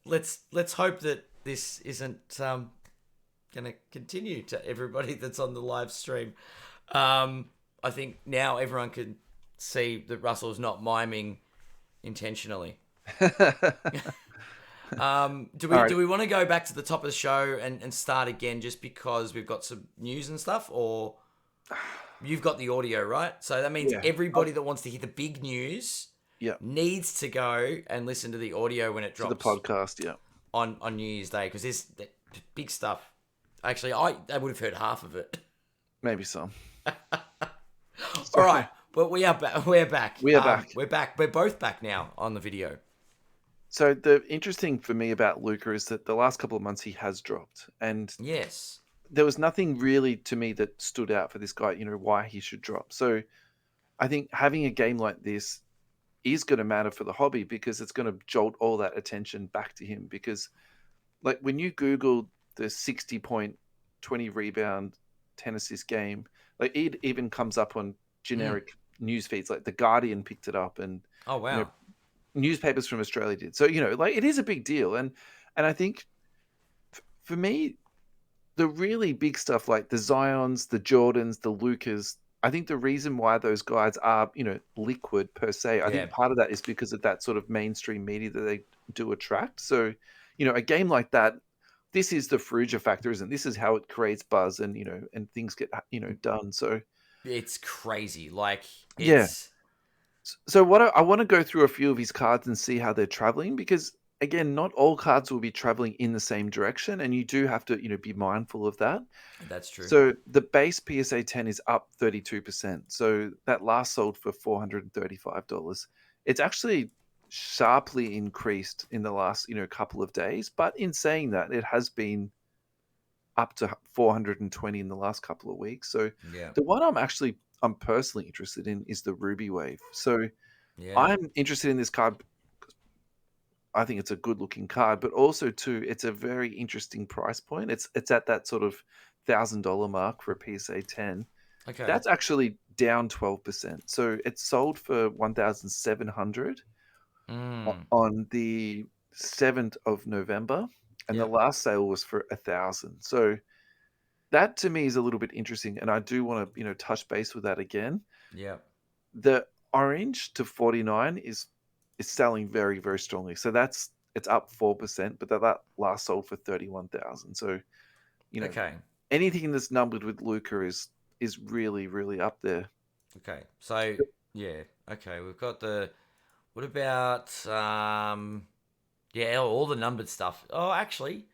let's hope that this isn't going to continue to everybody that's on the live stream. I think now everyone can see that Russell's not miming intentionally. Do All we right. do we want to go back to the top of the show and start again just because we've got some news and stuff, or you've got the audio, right? So that means Yeah. everybody that wants to hear the big news Yeah. needs to go and listen to the audio when it To the drops podcast. Yeah. on New Year's Day, because there's big stuff. Actually, I would have heard half of it. Maybe some. All right, but we are back. We're back. We are back. We're back. We're both back now on the video. So the interesting for me about Luka is that the last couple of months he has dropped, and Yes. there was nothing really to me that stood out for this guy. Why he should drop. So I think having a game like this is going to matter for the hobby because it's going to jolt all that attention back to him. Because like when you Google the 60 point, 20 rebound, 10 assist game, like it even comes up on generic news feeds. Like the Guardian picked it up, and Oh wow. newspapers from Australia did. So like it is a big deal, and I think for me, the really big stuff like the Zions, the Jordans, the Lukas. I think the reason why those guys are liquid per se, I think part of that is because of that sort of mainstream media that they do attract. So a game like that, this is the Fruja factor, isn't it? This is how it creates buzz and and things get done. So It's crazy. Like yeah. it's So what I want to go through a few of his cards and see how they're traveling because again, not all cards will be traveling in the same direction, and you do have to be mindful of that. that's true. So the base PSA 10 is up 32%. So that last sold for $435. It's actually sharply increased in the last couple of days, but in saying that, it has been up to 420 in the last couple of weeks. So Yeah. the one I'm personally interested in is the Ruby Wave. So Yeah. I'm interested in this card. I think it's a good looking card, but also too, it's a very interesting price point. It's at that sort of $1,000 mark for a PSA 10. Okay. That's actually down 12%. So it sold for 1,700 on the 7th of November, and the last sale was for 1,000. So that to me is a little bit interesting, and I do want to touch base with that again. Yeah. The orange to 49 is selling very, very strongly. So it's up 4%, but that last sold for 31,000. So Okay. anything that's numbered with Luka is really, really up there. Okay. So yeah. Okay. We've got the. What about yeah, all the numbered stuff. Oh, actually,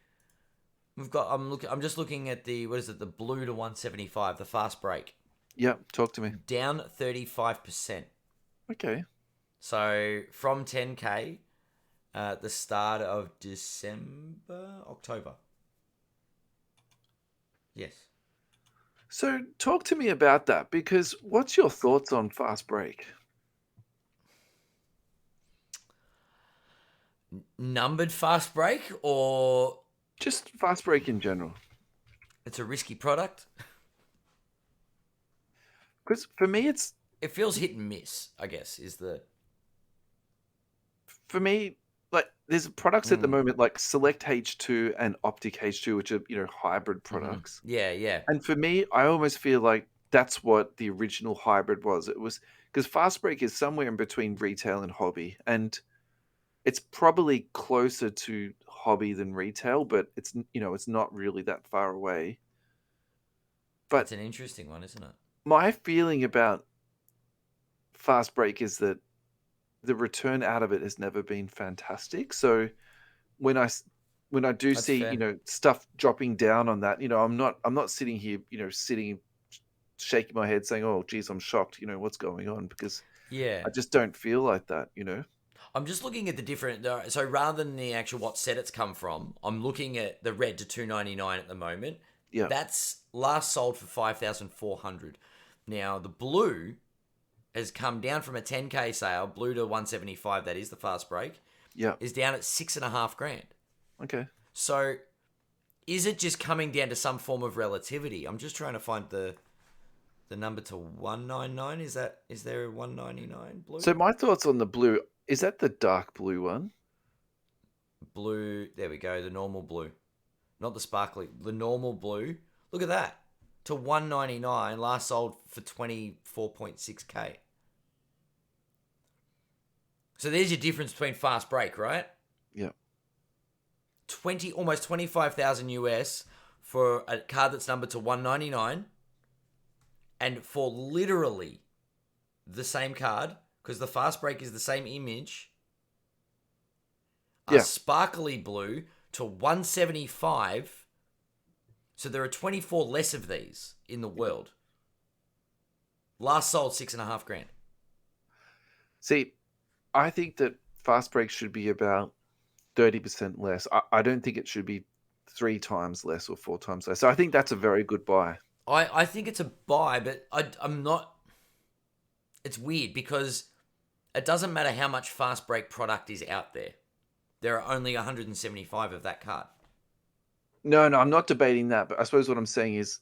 we've got. I'm just looking at the. What is it? The blue to 175. The fast break. Yeah, talk to me. Down 35%. Okay. So from 10K at the start of October. Yes. So talk to me about that because what's your thoughts on fast break? Numbered fast break, or Just fast break in general. it's a risky product? Because for me, It feels hit and miss, I guess, is the. For me, like there's products at the moment like Select H2 and Optic H2, which are hybrid products. Yeah, yeah. And for me, I almost feel like that's what the original hybrid was. It was because fast break is somewhere in between retail and hobby, and it's probably closer to hobby than retail, but it's it's not really that far away. But It's an interesting one, isn't it? my feeling about fast break is that the return out of it has never been fantastic. So when I do That's see fair. stuff dropping down on that, I'm not sitting here sitting shaking my head saying, oh geez, I'm shocked, what's going on, because Yeah. I just don't feel like that. I'm just looking at the different. So rather than the actual what set it's come from, I'm looking at the red to 299 at the moment. Yeah. That's last sold for 5,400. Now the blue has come down from a 10K sale, blue to 175. That is the fast break. Yeah. Is down at 6.5 grand. Okay. So is it just coming down to some form of relativity? I'm just trying to find the number to 199. Is there a 199 blue? So my thoughts on the blue, is that the dark blue one? Blue. There we go. The normal blue, not the sparkly. The normal blue. Look at that. To 199. Last sold for 24.6K. So there's your difference between fast break, right? Yeah. 20, almost 25,000 US for a card that's numbered to 199, and for literally the same card, because the fast break is the same image, a Yeah. sparkly blue to 175. So there are 24 less of these in the world. Last sold 6.5 grand. See, I think that fast break should be about 30% less. I don't think it should be 3 times less or 4 times less. So I think that's a very good buy. I think it's a buy, but I'm not. It's weird because it doesn't matter how much fast break product is out there. There are only 175 of that card. No, I'm not debating that, but I suppose what I'm saying is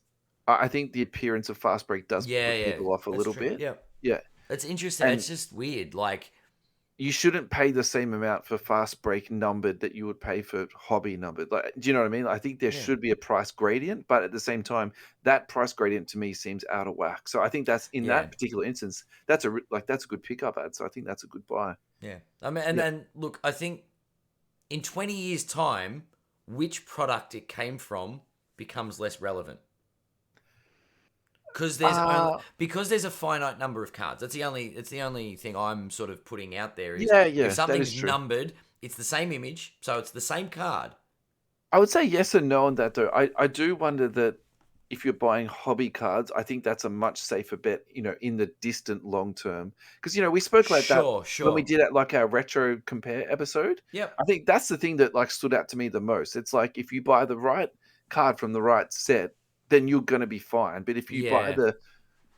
I think the appearance of fast break does put people off a That's little true. bit. Yeah. Yeah. It's interesting. And It's just weird. Like, you shouldn't pay the same amount for fast break numbered that you would pay for hobby numbered. Like, do you know what I mean? I think there yeah. should be a price gradient, but at the same time, that price gradient to me seems out of whack. So I think that's in Yeah. that particular instance, that's a good pickup ad. So I think that's a good buy. Yeah. I mean, and Yeah. then look, I think in 20 years' time, which product it came from becomes less relevant. Because there's a finite number of cards. It's the only thing I'm sort of putting out there is Yeah, if that is something's true. numbered, it's the same image, so it's the same card. I would say yes and no on that though. I do wonder that if you're buying hobby cards, I think that's a much safer bet, in the distant long term. Because we spoke about that when we Sure. did like our retro compare episode. Yep. I think that's the thing that like stood out to me the most. It's like if you buy the right card from the right set, then you're gonna be fine. But Yeah.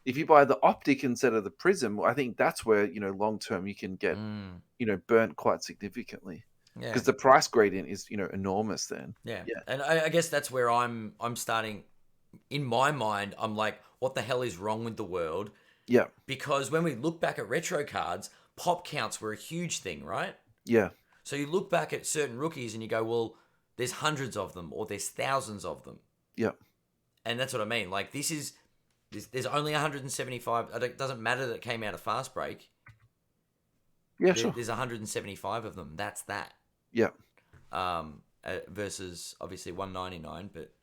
if you buy the optic instead of the prism, I think that's where, long term you can get, Mm, burnt quite significantly. yeah. Because the price gradient is, enormous then. Yeah. Yeah. And I guess that's where I'm starting. In my mind, I'm like, what the hell is wrong with the world? Yeah. Because when we look back at retro cards, pop counts were a huge thing, right? Yeah. So you look back at certain rookies and you go, well, there's hundreds of them or there's thousands of them. Yeah. And that's what I mean. Like, there's only 175. It doesn't matter that it came out of fast break. Yeah, sure. There's 175 of them. That's that. Yeah. Versus obviously 199, but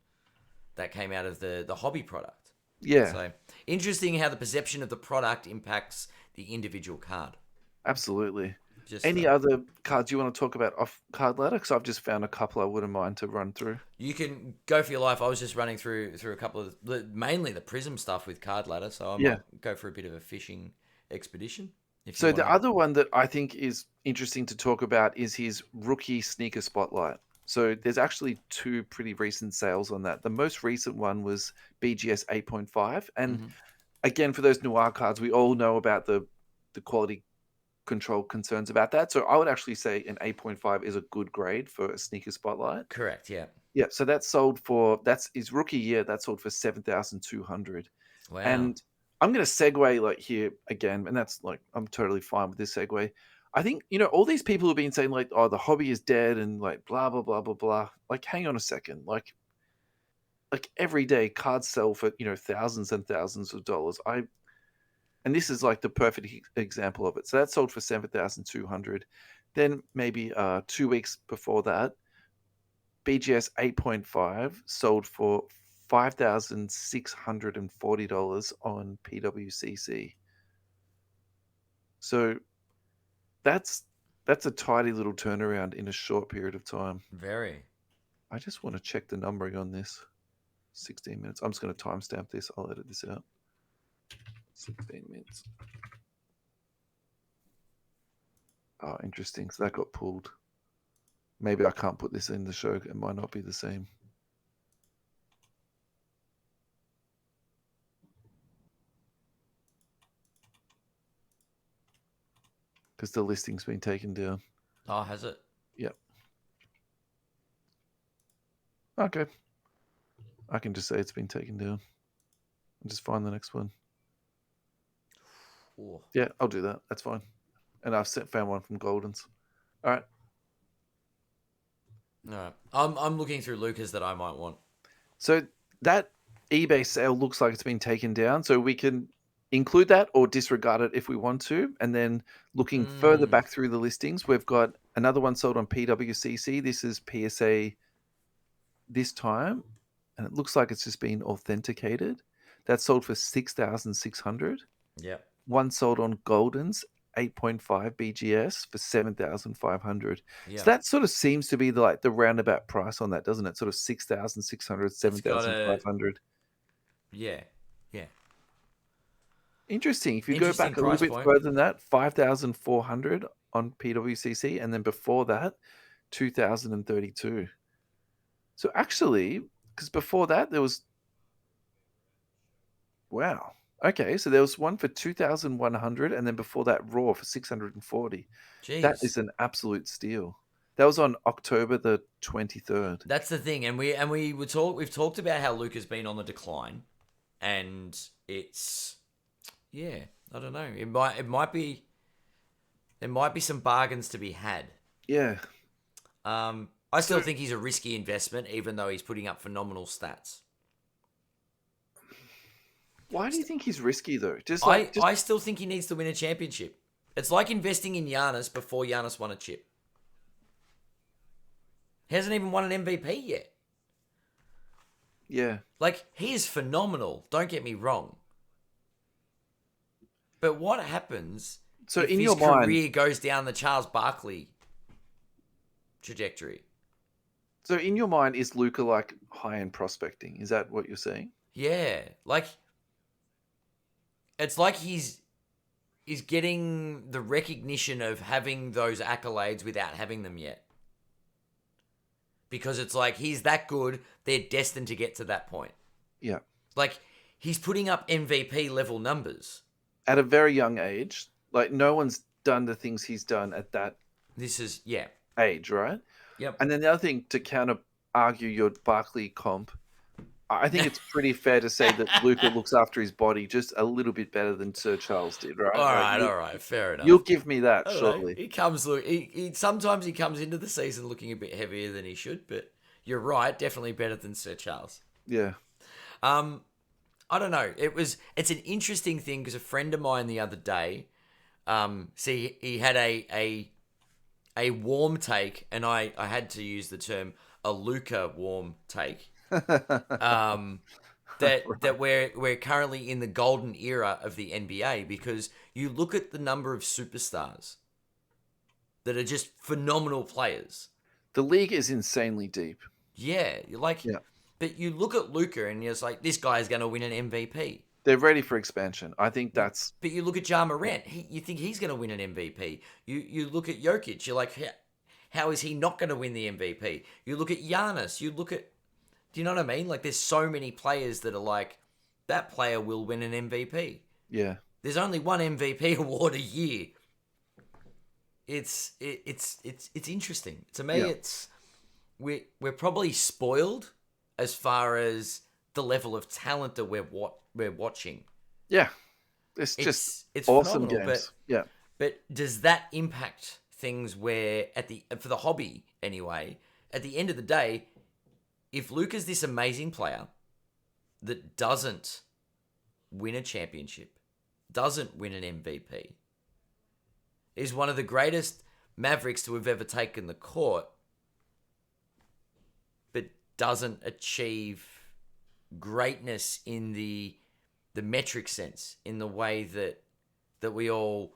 that came out of the hobby product. Yeah. So interesting how the perception of the product impacts the individual card. Absolutely. Just Any other cards you want to talk about off card ladder? Because I've just found a couple I wouldn't mind to run through. You can go for your life. I was just running through a couple of mainly the Prism stuff with card ladder, so I might go for a bit of a fishing expedition. So the other one that I think is interesting to talk about is his rookie sneaker spotlight. So there's actually 2 pretty recent sales on that. The most recent one was BGS 8.5. And again, for those noir cards, we all know about the quality control concerns about that. So I would actually say an 8.5 is a good grade for a sneaker spotlight. Correct, yeah. Yeah, so that's his rookie year, that sold for 7,200. Wow. And I'm going to segue like here again, and that's like, I'm totally fine with this segue. I think, all these people have been saying like, oh, the hobby is dead and like blah, blah, blah, blah, blah. Like, hang on a second. Like every day cards sell for, thousands and thousands of dollars. And this is like the perfect example of it. So that sold for 7,200. Then maybe 2 weeks before that, BGS 8.5 sold for $5,640 on PWCC. So that's a tidy little turnaround in a short period of time. Very. I just want to check the numbering on this. 16 minutes. I'm just going to timestamp this. I'll edit this out. 16 minutes. Oh, interesting. So that got pulled. Maybe I can't put this in the show. It might not be the same. Because the listing's been taken down. Oh, has it? Yep. Okay. I can just say it's been taken down. And just find the next one. Ooh. Yeah, I'll do that. That's fine. And I've found one from Golden's. All right. All right. I'm looking through Luka's that I might want. So that eBay sale looks like it's been taken down. So we can include that or disregard it if we want to. And then looking further Mm, back through the listings, we've got another one sold on PWCC. This is PSA this time, and it looks like it's just been authenticated. That's sold for 6,600. yeah. One sold on Golden's 8.5 BGS for 7,500. Yeah. So that sort of seems to be the roundabout price on that, doesn't it? Sort of 6,600, It's got a 7,500. yeah. Yeah. Interesting. If you go Interesting back a little price bit point. further than that, 5,400 on PWCC, and then before that, 2,032. So actually, because before that there was wow. Okay, so there was one for 2,100, and then before that, Raw for 640. That Jeez. is an absolute steal. That was on October the 23rd. That's the thing, and we've talked about how Luka's been on the decline, and it's yeah, I don't know. There might be some bargains to be had. Yeah. I still So think he's a risky investment, even though he's putting up phenomenal stats. why do you think he's risky though? I still think he needs to win a championship. It's like investing in Giannis before Giannis won a chip. He hasn't even won an MVP yet. yeah. Like, he is phenomenal, don't get me wrong. But what happens So if in his your mind, career goes down the Charles Barkley trajectory? is Luka like high-end prospecting? Is that what you're saying? Yeah, like it's like he's getting the recognition of having those accolades without having them yet. Because it's like he's that good, they're destined to get to that point. Yeah. Like he's putting up MVP level numbers. At a very young age, like no one's done the things he's done at that This is yeah. age, right? Yep. And then the other thing to counter argue your Barkley comp, I think it's pretty fair to say that Luka looks after his body just a little bit better than Sir Charles did, right? All right, fair You'll enough. give me that, I don't know. surely. He sometimes he comes into the season looking a bit heavier than he should, but you're right, definitely better than Sir Charles. Yeah. I don't know. It's an interesting thing because a friend of mine the other day, he had a warm take, and I had to use the term a Luka warm take. That we're currently in the golden era of the NBA because you look at the number of superstars that are just phenomenal players. The league is insanely deep. Yeah, you're like, Yeah. but you look at Luka and you're just like, this guy is going to win an MVP. They're ready for expansion. I think that's But you look at Ja Morant, you think he's going to win an MVP. You look at Jokic, you're like, how is he not going to win the MVP? You look at Giannis, you look at, do you know what I mean? Like, there's so many players that are like, that player will win an MVP. yeah. There's only one MVP award a year. It's interesting to me. Yeah. We're probably spoiled as far as the level of talent that we're watching. Yeah. It's just It's awesome phenomenal, games. Yeah. but does that impact things where for the hobby anyway? At the end of the day, if Luka's this amazing player that doesn't win a championship, doesn't win an MVP, is one of the greatest Mavericks to have ever taken the court, but doesn't achieve greatness in the metric sense, in the way that we all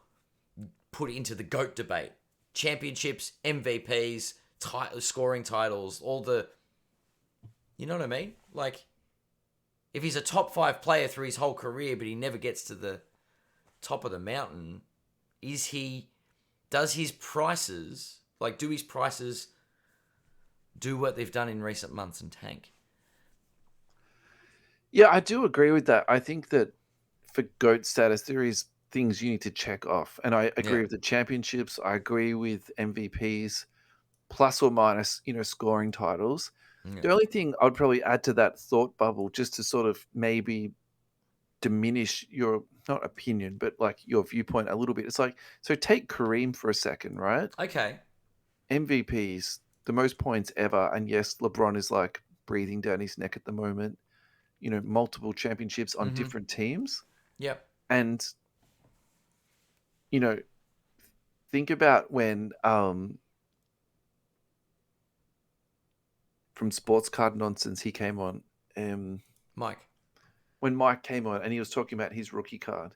put into the GOAT debate. Championships, MVPs, scoring titles, all the... You know what I mean? Like, if he's a top 5 player through his whole career, but he never gets to the top of the mountain, does his prices, like, do his prices do what they've done in recent months and tank? Yeah, I do agree with that. I think that for GOAT status, there is things you need to check off. And I agree Yeah. with the championships. I agree with MVPs, plus or minus, scoring titles. Yeah. The only thing I'd probably add to that thought bubble, just to sort of maybe diminish your, not opinion, but like your viewpoint a little bit. It's like, so take Kareem for a second, right? Okay. MVPs, the most points ever. And yes, LeBron is like breathing down his neck at the moment. You know, multiple championships on different teams. Yep. And, you know, think about when from Sports Card Nonsense he came on. Mike. When Mike came on and he was talking about his rookie card.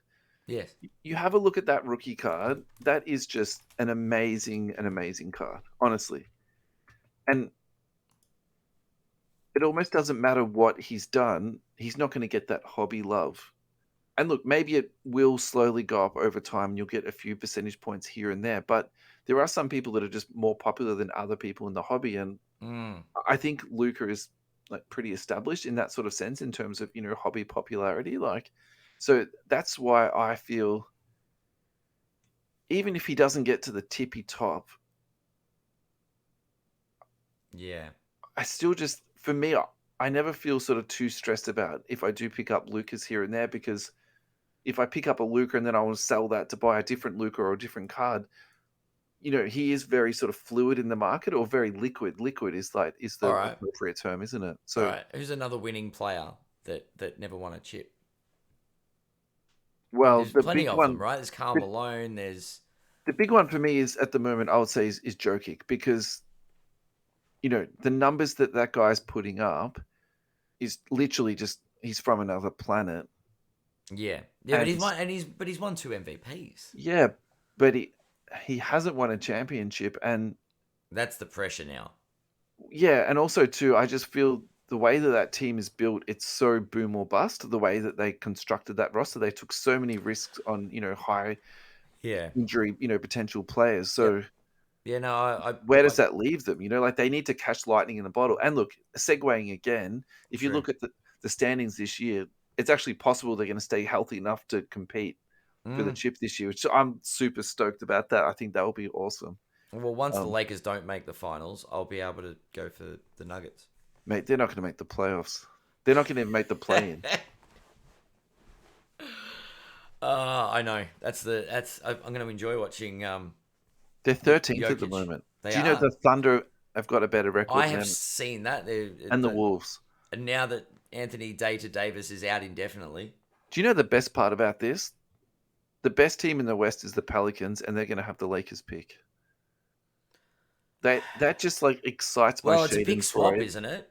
Yes. You have a look at that rookie card. That is just an amazing card, honestly. And it almost doesn't matter what he's done. He's not going to get that hobby love. And look, maybe it will slowly go up over time and you'll get a few percentage points here and there. But there are some people that are just more popular than other people in the hobby. And I think Luka is like pretty established in that sort of sense in terms of, you know, hobby popularity. Like, so that's why I feel even if he doesn't get to the tippy top, yeah, I still just, for me, I never feel sort of too stressed about if I do pick up Lukas here and there, because if I pick up a Luka and then I want to sell that to buy a different Luka or a different card, you know, he is very sort of fluid in the market, or very liquid. Liquid is the appropriate term, isn't it? So, all right. Who's another winning player that never won a chip? Well, there's the plenty big of one, them, right? There's Karl Malone. There's the big one for me is at the moment, I would say is Jokic, because, you know, the numbers that guy's putting up is literally just, he's from another planet. Yeah, but he's won 2 MVPs. Yeah, but he hasn't won a championship, and that's the pressure now. Yeah, and also too, I just feel the way that team is built, it's so boom or bust. The way that they constructed that roster, they took so many risks on, you know, high injury, you know, potential players. So yep. Yeah, no, where does that leave them? You know, like they need to catch lightning in the bottle. And look, segueing again, if you look at the standings this year, it's actually possible they're going to stay healthy enough to compete for the chip this year, which I'm super stoked about that. I think that will be awesome. Well, once the Lakers don't make the finals, I'll be able to go for the Nuggets. Mate, they're not going to make the playoffs. They're not going to even make the play-in. I know. I'm going to enjoy watching. They're 13th at the moment. Do you know the Thunder have got a better record? I have seen that. And the Wolves. And now that Anthony Davis is out indefinitely. Do you know the best part about this? The best team in the West is the Pelicans, and they're going to have the Lakers pick. That just like excites my shade. Well, it's a big swap, isn't it?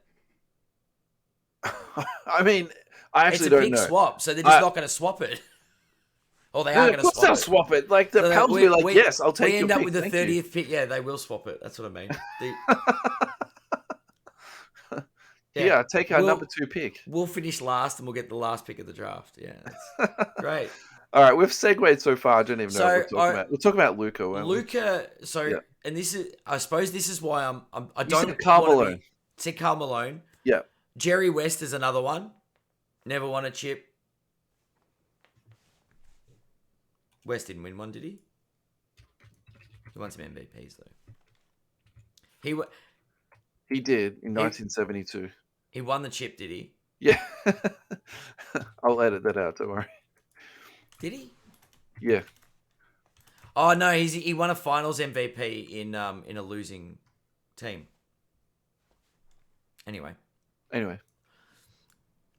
I mean, I actually don't know. It's a big swap, so they're just not going to swap it. Or they are going to swap it. They'll swap it. Like the Pels will be like, yes, I'll take your pick. We end up with the 30th pick. Yeah, they will swap it. That's what I mean. Yeah, take our number 2 pick. We'll finish last and we'll get the last pick of the draft. Yeah, that's great. All right, we've segued so far. I don't even know what we're talking about. We'll talk about Luka. Luka. And this is, I suppose, this is why I don't. Said Karl Malone. Said Karl Malone. Yeah. Jerry West is another one. Never won a chip. West didn't win one, did he? He won some MVPs though. He did in 1972. He won the chip, did he? Yeah. I'll edit that out. Don't worry. Did he? Yeah. Oh no, he won a Finals MVP in a losing team. Anyway.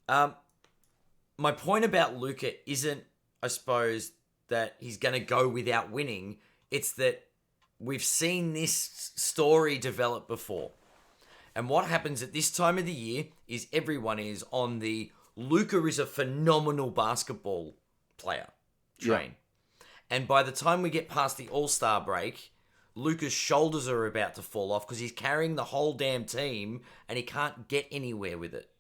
My point about Luka isn't, I suppose, that he's going to go without winning. It's that we've seen this story develop before. And what happens at this time of the year is everyone is on the Luka is a phenomenal basketball player train. Yeah. And by the time we get past the All-Star break, Luka's shoulders are about to fall off because he's carrying the whole damn team and he can't get anywhere with it.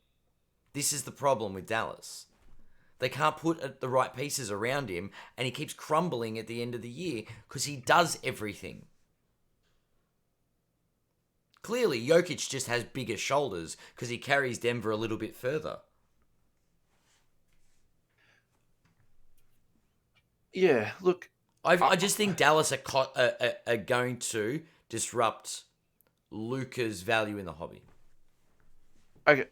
This is the problem with Dallas. They can't put the right pieces around him, and he keeps crumbling at the end of the year because he does everything. Clearly, Jokic just has bigger shoulders because he carries Denver a little bit further. Yeah, look. I just think Dallas are going to disrupt Luka's value in the hobby. Okay.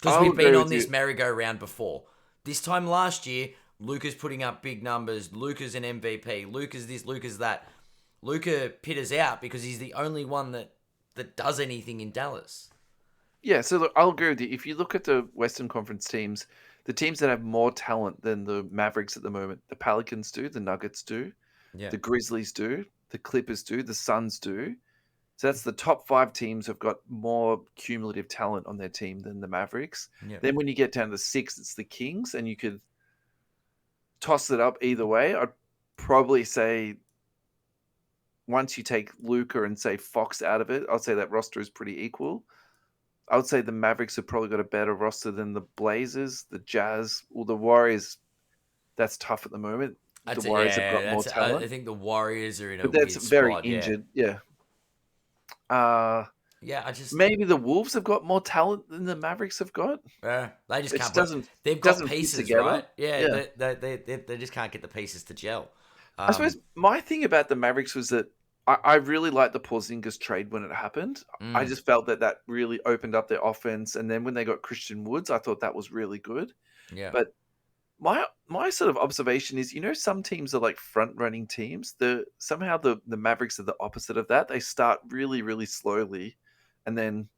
Because we've been on this merry-go-round before. This time last year, Luka's putting up big numbers. Luka's an MVP. Luka's this, Luka's that. Luka pitters out because he's the only one that that does anything in Dallas. Yeah, so look, I'll agree with you. If you look at the Western Conference teams, the teams that have more talent than the Mavericks at the moment, the Pelicans do, the Nuggets do, Yeah, the Grizzlies do, the Clippers do, the Suns do. So that's the top 5 teams have got more cumulative talent on their team than the Mavericks. yeah, Then when you get down to 6, it's the Kings, and you could toss it up either way. I'd probably say once you take Luka and say Fox out of it, I'd say that roster is pretty equal. I would say the Mavericks have probably got a better roster than the Blazers, the Jazz, or the Warriors. That's tough at the moment. The that's Warriors have yeah. got more That's I talent, think the Warriors are in a but that's weird very spot. Yeah, injured. Yeah. Uh, yeah. I just maybe the Wolves have got more talent than the Mavericks have got. they just It can't just put. They've got doesn't fit pieces, together. right? Yeah, Yeah. they just can't get the pieces to gel. I suppose my thing about the Mavericks was that I really liked the Porzingis trade when it happened. I Mm, just felt that really opened up their offense, and then when they got Christian Woods, I thought that was really good. yeah, But my sort of observation is, some teams are like front running teams. Somehow the Mavericks are the opposite of that. They start really, really slowly, and then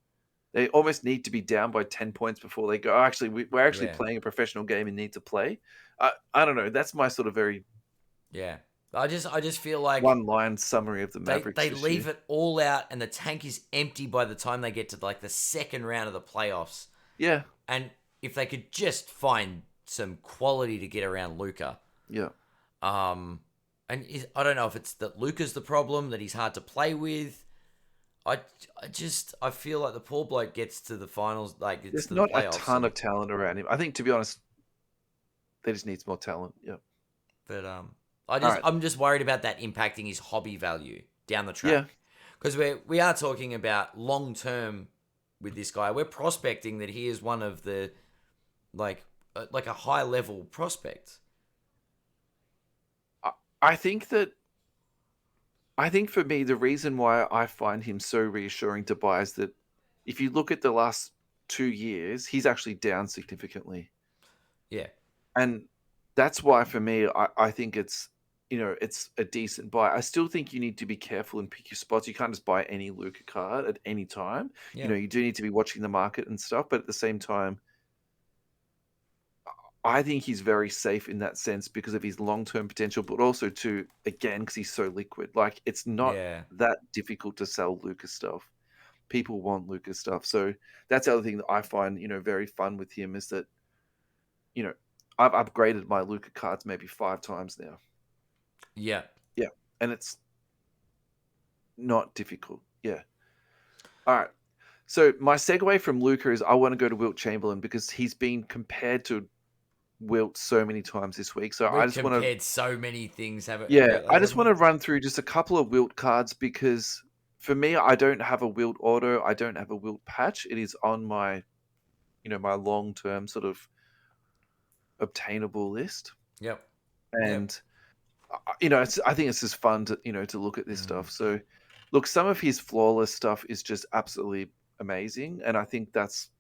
they almost need to be down by 10 points before they go, "Oh, actually, we're actually yeah, playing a professional game and need to play." I don't know. That's my sort of very yeah. I just feel like one line summary of the Mavericks they this year. leave it all out, and the tank is empty by the time they get to like the second round of the playoffs. Yeah, And if they could just find some quality to get around Luka, yeah. I don't know if it's that Luka's the problem, that he's hard to play with. I, I feel like the poor bloke gets to the finals, like it's There's to the not a playoffs, ton of talent around him. I think, to be honest, they just needs more talent. Yeah. but All right. I'm just worried about that impacting his hobby value down the Yeah. track, because we are talking about long term with this guy. We're prospecting that he is one of the like a high level prospect. I think that I think for me, the reason why I find him so reassuring to buy is that if you look at the last 2 years, he's actually down significantly. Yeah, And that's why for me, I think it's a decent buy. I still think you need to be careful and pick your spots. You can't just buy any Luca card at any time. yeah, You do need to be watching the market and stuff, but at the same time, I think he's very safe in that sense because of his long-term potential, but also too, again, because he's so liquid. Like it's not yeah, that difficult to sell Lucas stuff. People want Lucas stuff. So that's the other thing that I find, very fun with him is that, you know, I've upgraded my Luca cards maybe 5 times now. yeah. Yeah. And it's not difficult. Yeah. All right. So my segue from Luca is I want to go to Wilt Chamberlain because he's been compared to Wilt so many times this week. So I We've just want to compared so many things, Yeah, I just haven't want we? to run through just a couple of Wilt cards because for me, I don't have a Wilt auto. I don't have a Wilt patch. It is on my, my long-term sort of obtainable list. Yep, yep. And, I think it's just fun to look at this Mm, stuff. So, look, some of his flawless stuff is just absolutely amazing. And I think that's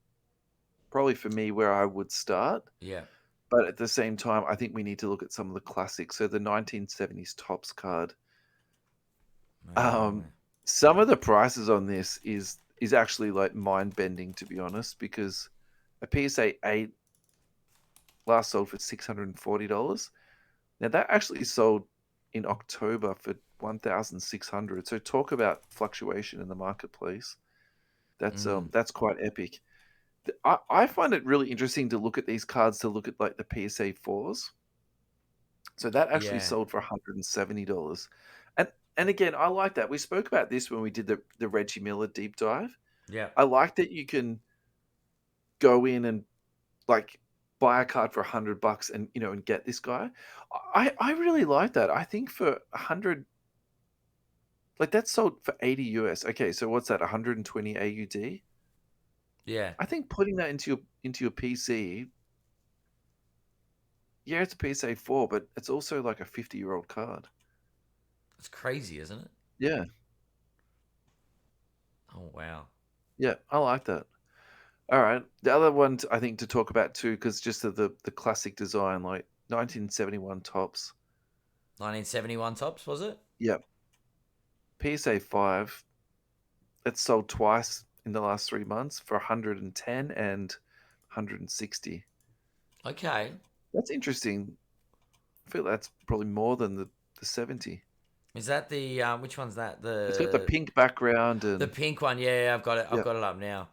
probably for me where I would start. yeah. But at the same time, I think we need to look at some of the classics. So the 1970s Tops card. Uh, Some of the prices on this is actually like mind bending to be honest, because a PSA 8 last sold for $640. Now that actually sold in October for 1,600. So talk about fluctuation in the marketplace. mm, That's quite epic. I find it really interesting to look at these cards to look at like the PSA 4s. So that actually yeah, sold for $170. And again, I like that. We spoke about this when we did the Reggie Miller deep dive. yeah, I like that you can go in and like buy a card for $100 and get this guy. I really like that. I think for 100, like that sold for 80 US. Okay, so what's that? 120 AUD. yeah. I think putting that into your PC, yeah, it's a PSA 4, but it's also like a 50-year-old card. It's crazy, isn't it? Yeah, Oh wow. yeah, I like that. All right. The other one I think to talk about too, because just the classic design, like 1971 tops. 1971 tops, was it? Yep. PSA 5. it's sold twice in the last 3 months for 110 and 160. Okay. That's interesting. I feel that's probably more than the 70. Is that the which one's that? It's got the The pink background the and pink one. Yeah, I've got it. I've yeah. got it up now.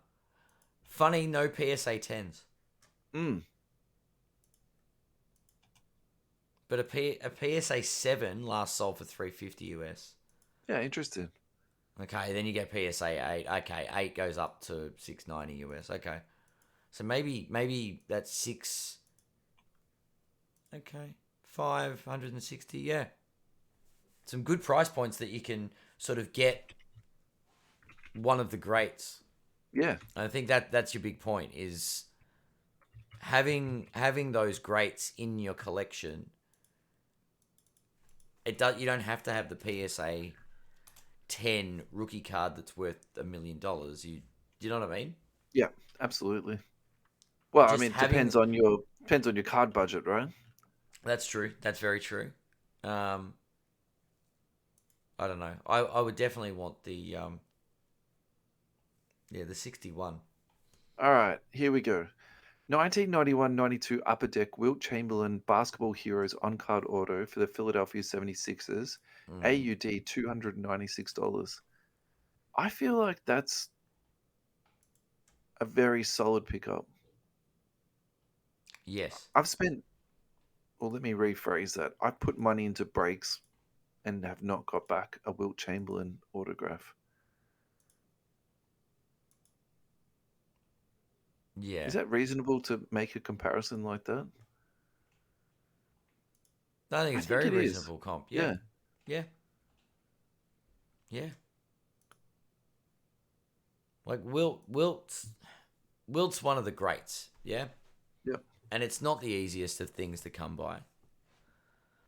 Funny, no PSA 10s. Mm, But a PSA 7 last sold for 350 US. yeah, interesting. Okay, then you get PSA 8. Okay, 8 goes up to 690 US. Okay. So maybe that's 6. Okay. 560. Yeah. Some good price points that you can sort of get one of the greats. Yeah. And I think that's your big point is having those greats in your collection. You don't have to have the PSA 10 rookie card that's worth $1 million. You know what I mean? Yeah, absolutely. Well, I Just mean, it having depends on your card budget, right? That's true. That's very true. Um, I don't know. I would definitely want the the 61. All right, here we go. 1991-92 Upper Deck Wilt Chamberlain Basketball Heroes on-card auto for the Philadelphia 76ers, Mm. AUD $296. I feel like that's a very solid pickup. Yes. I've spent, well, let me rephrase that. I've put money into breaks and have not got back a Wilt Chamberlain autograph. Yeah. Is that reasonable to make a comparison like that? I think I it's think very it is. reasonable comp. Yeah. Yeah. Yeah. Yeah. Like Wilt's one of the greats. Yeah. Yep. And it's not the easiest of things to come by.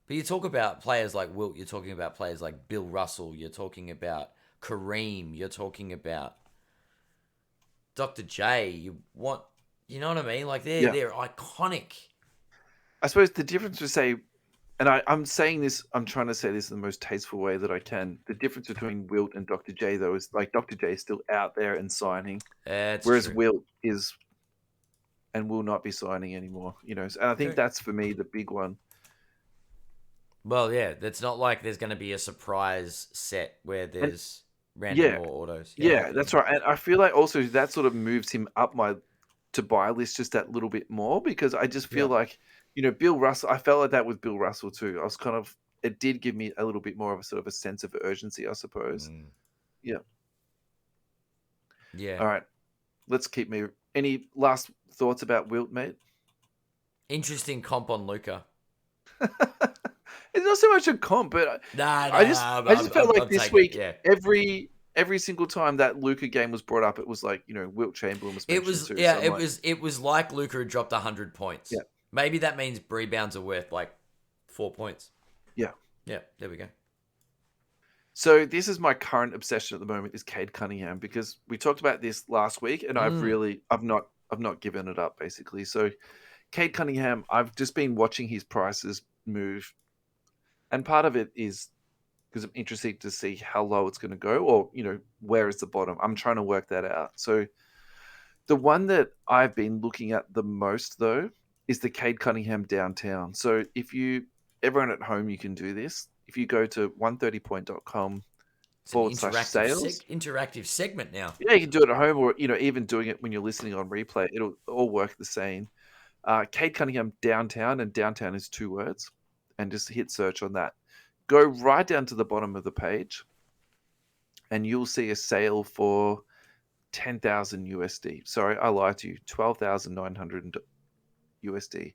But you talk about players like Wilt, you're talking about players like Bill Russell, you're talking about Kareem, you're talking about Dr. J. You know what I mean? Like Yeah. they're iconic. I suppose the difference to say, and I'm saying this, I'm trying to say this in the most tasteful way that I can. The difference between Wilt and Dr. J, though, is like Dr. J is still out there and signing, That's whereas true. Wilt is and will not be signing anymore. And I think True. that's for me the big one. Well, yeah, it's not like there's going to be a surprise set where And there's random yeah, more autos. Yeah, I yeah, get you. that's right. And I feel like also that sort of moves him up my to buy list just that little bit more because I just feel Yeah. like, Bill Russell, I felt like that with Bill Russell too. I was kind of, it did give me a little bit more of a sort of a sense of urgency, I suppose. Mm. Yeah. Yeah. All right. Let's keep me. Any last thoughts about Wilt, mate? Interesting comp on Luka. It's not so much a comp, but Nah, I just nah, I just felt like I'm this taking it. week Yeah. every single time that Luka game was brought up, it was like, Wilt Chamberlain was mentioned too. So I'm like, It was like Luka had dropped 100 yeah, points. Maybe that means rebounds are worth like 4 points. yeah. Yeah, there we go. So this is my current obsession at the moment is Cade Cunningham because we talked about this last week and I've not given it up basically. So Cade Cunningham, I've just been watching his prices move, and part of it is because I'm interested to see how low it's going to go, or where is the bottom. I'm trying to work that out. So the one that I've been looking at the most though is the Cade Cunningham downtown. So everyone at home, you can do this. If you go to 130point.com It's an /sales. interactive segment now. Yeah, you can do it at home, or even doing it when you're listening on replay. It'll all work the same. Cade Cunningham downtown, and downtown is 2 words, and just hit search on that. Go right down to the bottom of the page, and you'll see a sale for 10,000 USD. Sorry, I lied to you. 12,900 USD.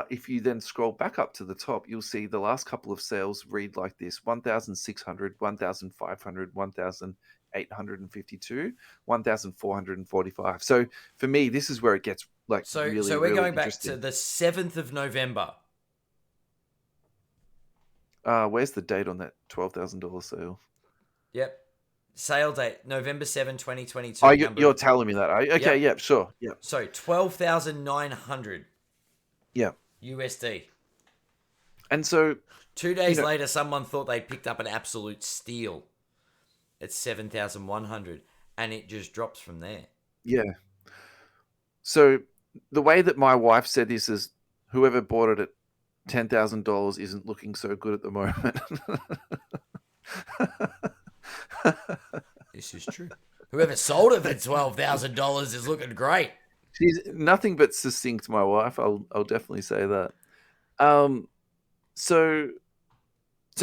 If you then scroll back up to the top, you'll see the last couple of sales read like this: 1,600, 1,500, 1,852, 1,445. So for me, this is where it gets like So really, we're really going back to interesting. the 7th of November. Where's the date on that $12,000 sale? Yep. Sale date November 7, 2022. Oh, you're telling me that. Okay, Yep. yeah, sure. Yeah. So 12,900 Yeah. USD. And so 2 days later, someone thought they picked up an absolute steal. at 7,100, and it just drops from there. Yeah. So the way that my wife said this is, whoever bought it at $10,000 isn't looking so good at the moment. This is true. Whoever sold it for $12,000 is looking great. She's nothing but succinct, my wife. I'll definitely say that. So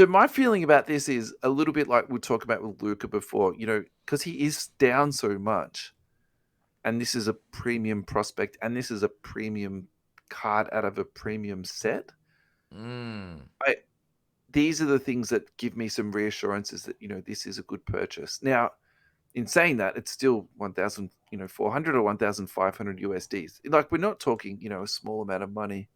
my feeling about this is a little bit like we talked about with Luka before, because he is down so much, and this is a premium prospect, and this is a premium card out of a premium set. These are the things that give me some reassurances that this is a good purchase. Now, in saying that, it's still 1,400 or 1,500 USDs. Like, we're not talking a small amount of money.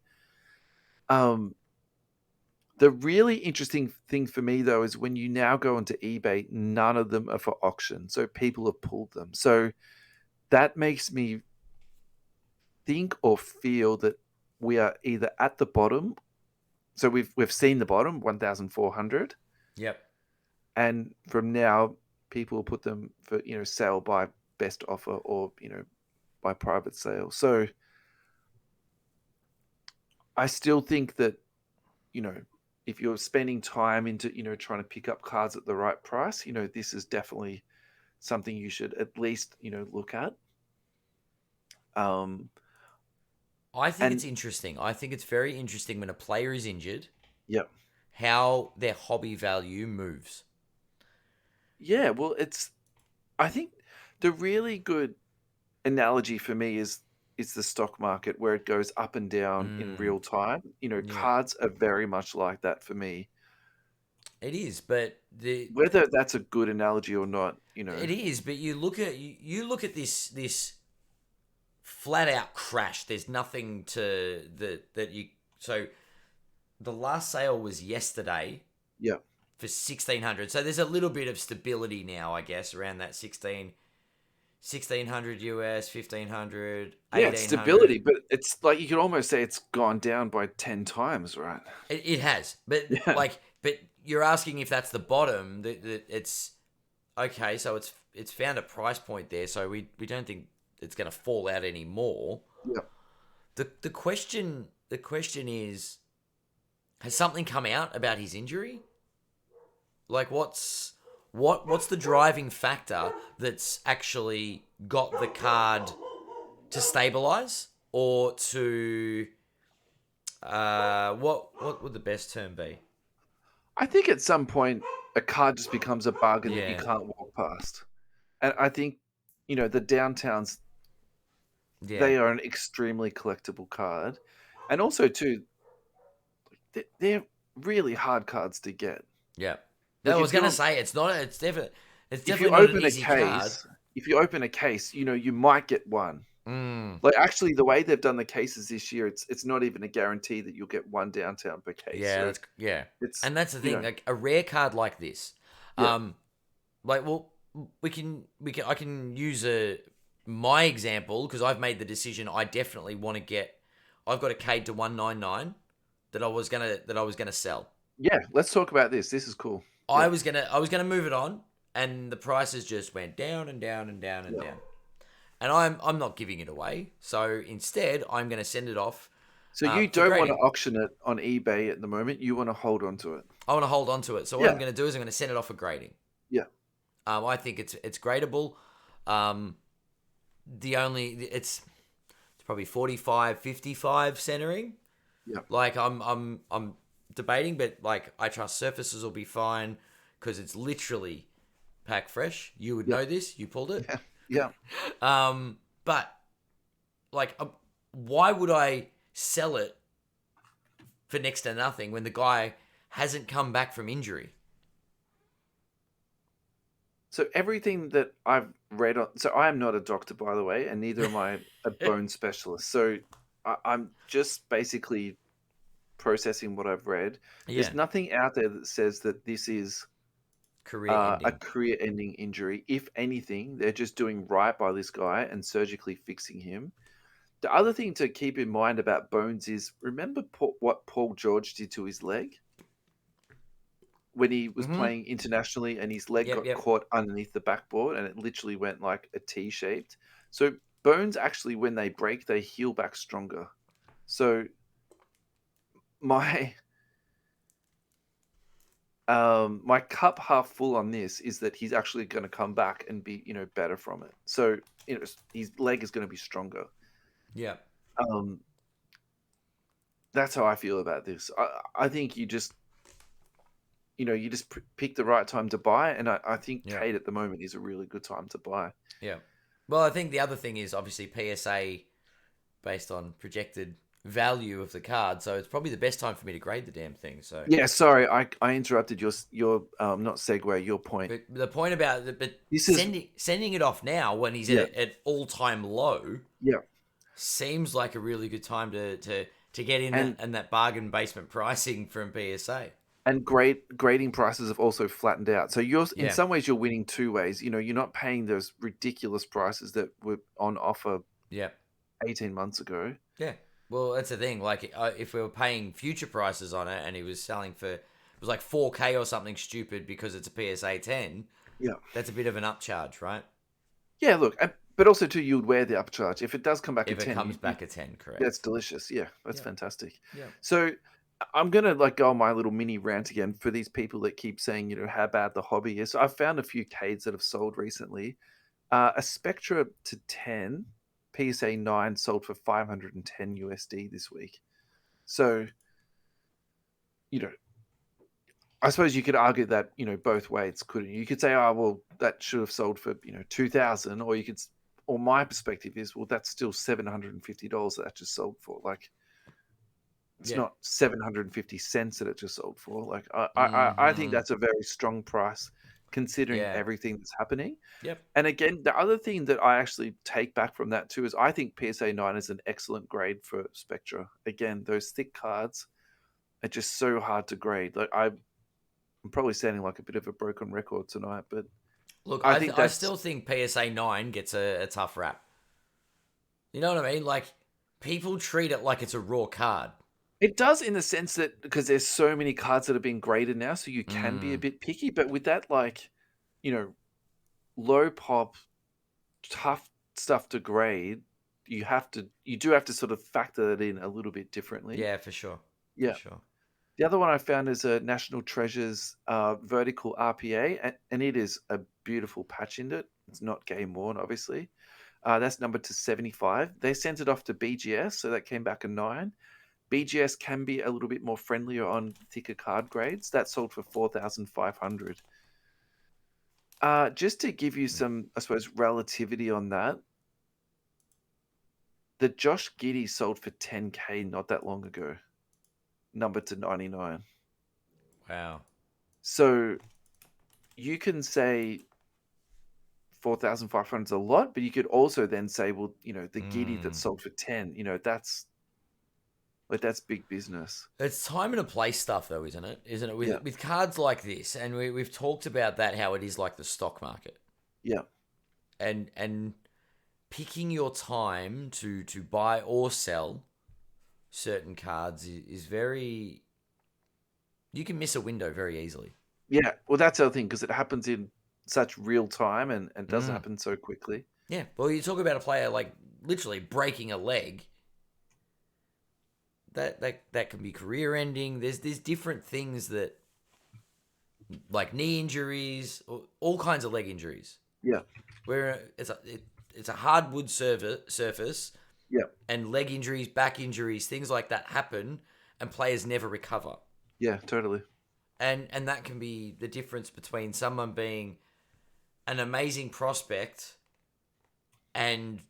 The really interesting thing for me, though, is when you now go onto eBay, none of them are for auction. So people have pulled them. So that makes me think or feel that we are either at the bottom. So we've seen the bottom, 1,400. Yep. And from now, people will put them for, sale by best offer or, by private sale. So I still think that, if you're spending time into, trying to pick up cards at the right price, this is definitely something you should at least, look at. I think it's interesting. I think it's very interesting when a player is injured. Yep. How their hobby value moves. Yeah, well, I think the really good analogy for me is the stock market, where it goes up and down in real time. Cards are very much like that for me. It is, but whether that's a good analogy or not, it is. But you look at this flat out crash. There's nothing to that you. So the last sale was yesterday. Yeah. For 1,600. So there's a little bit of stability now, I guess, around that 1,600 US, 1,500, 1,800. Yeah, it's stability, but it's like you could almost say it's gone down by 10 times, right? It has, but but you're asking if that's the bottom. That it's okay. So it's found a price point there. So we don't think it's going to fall out anymore. Yeah. The question is, has something come out about his injury? Like, what's the driving factor that's actually got the card to stabilize, or to what would the best term be? I think at some point a card just becomes a bargain that you Yeah. can't walk past, and I think the downtowns, Yeah. they are an extremely collectible card, and also too, they're really hard cards to get. Yeah. Like, I was gonna say it's definitely if you not open an a easy card. case, you might get one. Mm. Like, actually, the way they've done the cases this year, it's not even a guarantee that you'll get one downtown per case. Yeah, So and that's the thing. Like a rare card like this, I can use my example, because I've made the decision. I definitely want to get. I've got a Cade to 199 that I was gonna sell. Yeah, let's talk about this. This is cool. I was gonna move it on, and the prices just went down and down and down and down. And I'm not giving it away. So instead, I'm going to send it off. So you don't want to auction it on eBay at the moment. You want to hold on to it. I want to hold on to it. So what I'm going to do is I'm going to send it off for grading. Yeah. I think it's gradable. It's probably 45, 55 centering. Yeah. Like I'm debating, but like I trust surfaces will be fine because it's literally pack fresh. You would know this. You pulled it. Yeah. But like, why would I sell it for next to nothing when the guy hasn't come back from injury? So everything that I've read on, so I am not a doctor, by the way, and neither am I a bone specialist. So I'm just basically processing what I've read. Yeah. There's nothing out there that says that this is a career-ending injury. If anything, they're just doing right by this guy and surgically fixing him. The other thing to keep in mind about bones is, remember what Paul George did to his leg? when he was Mm-hmm. playing internationally and his leg Yep, got yep. caught underneath the backboard and it literally went like a T shaped. So bones actually, when they break, they heal back stronger. So my my cup half full on this is that he's actually going to come back and be better from it. So his leg is going to be stronger. Yep. Um, that's how I feel about this. I think you just pick the right time to buy, and I think Yep. Cade at the moment is a really good time to buy. Yep. Well, I think the other thing is obviously PSA based on projected value of the card, so it's probably the best time for me to grade the damn thing. So, Yeah, sorry, I interrupted your not segue, your point. but the point about but This is sending it off now when he's yeah, at all time low yeah, seems like a really good time to get in and that bargain basement pricing from PSA. and grading prices have also flattened out. So you're in Yeah. some ways you're winning two ways. You're not paying those ridiculous prices that were on offer Yeah. 18 months ago. Yeah. Well, that's the thing. Like, if we were paying future prices on it, and he was selling for it was like 4K or something stupid because it's a PSA 10, Yeah. that's a bit of an upcharge, right? Yeah, look, but also too, you'd wear the upcharge. If it does come back at If it 10, comes back a 10, that's correct? delicious. Yeah, that's Yeah. fantastic. Yeah. So I'm gonna like go on my little mini rant again for these people that keep saying, how bad the hobby is. So I've found a few Cades that have sold recently. A Spectra to 10, PSA 9 sold for 510 USD this week. So, you know, I suppose you could argue that, both ways, couldn't you? You could say, oh, well, that should have sold for, 2,000, or you could, or my perspective is, well, that's still $750 that just sold for. Like, it's Yeah. not 750 cents that it just sold for. Like, I think Mm-hmm. that's a very strong price considering Yeah. everything that's happening. Yep. And again, the other thing that I actually take back from that too is I think PSA 9 is an excellent grade for Spectra. Again, those thick cards are just so hard to grade. Like I'm probably sounding like a bit of a broken record tonight, but Look, I think I that's still think PSA 9 gets a tough rap. You know what I mean? Like, people treat it like it's a raw card. it does in the sense that because there's so many cards that are being graded now, so you can be a Mm. bit picky. But with that, like, you know, low pop, tough stuff to grade, you do have to sort of factor that in a little bit differently. Yeah, for sure. For Yeah. sure. The other one I found is a National Treasures vertical RPA, and it is a beautiful patch in it. It's not game worn, obviously. That's numbered to 75. They sent it off to BGS, so that came back a 9. BGS can be a little bit more friendlier on thicker card grades. That sold for 4,500. Just to give you some, I suppose, relativity on that, the Josh Giddey sold for 10K not that long ago, numbered to 99. Wow. So you can say 4,500 is a lot, but you could also then say, well, the Giddey that Mm. sold for 10, that's big business. It's time and a place stuff, though, isn't it? Isn't it? Yeah, With cards like this, and we've talked about that, how it is like the stock market, yeah, and picking your time to buy or sell certain cards is very. You can miss a window very easily. yeah. Well, that's the other thing because it happens in such real time and doesn't Mm. happen so quickly. Yeah. Well, you talk about a player like literally breaking a leg. That can be career ending. There's different things that, like knee injuries, or all kinds of leg injuries, Yeah, where it's a hardwood surface, yeah, and leg injuries, back injuries, things like that happen, and players never recover. yeah, totally. And that can be the difference between someone being an amazing prospect and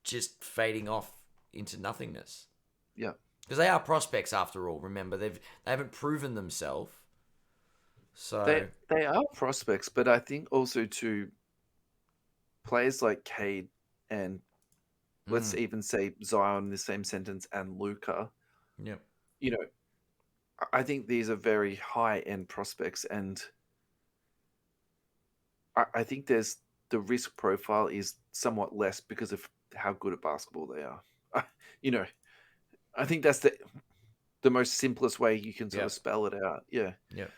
just fading off into nothingness. Yeah. Because they are prospects after all. Remember, they haven't proven themselves. They So, they are prospects, but I think also to players like Cade and let's mm, even say Zion in the same sentence and Luka, yep. you know, I think these are very high end prospects, and I think there's the risk profile is somewhat less because of how good at basketball they are. you know, I think that's the most simplest way you can sort of Yep. spell it out. Yeah. Yep.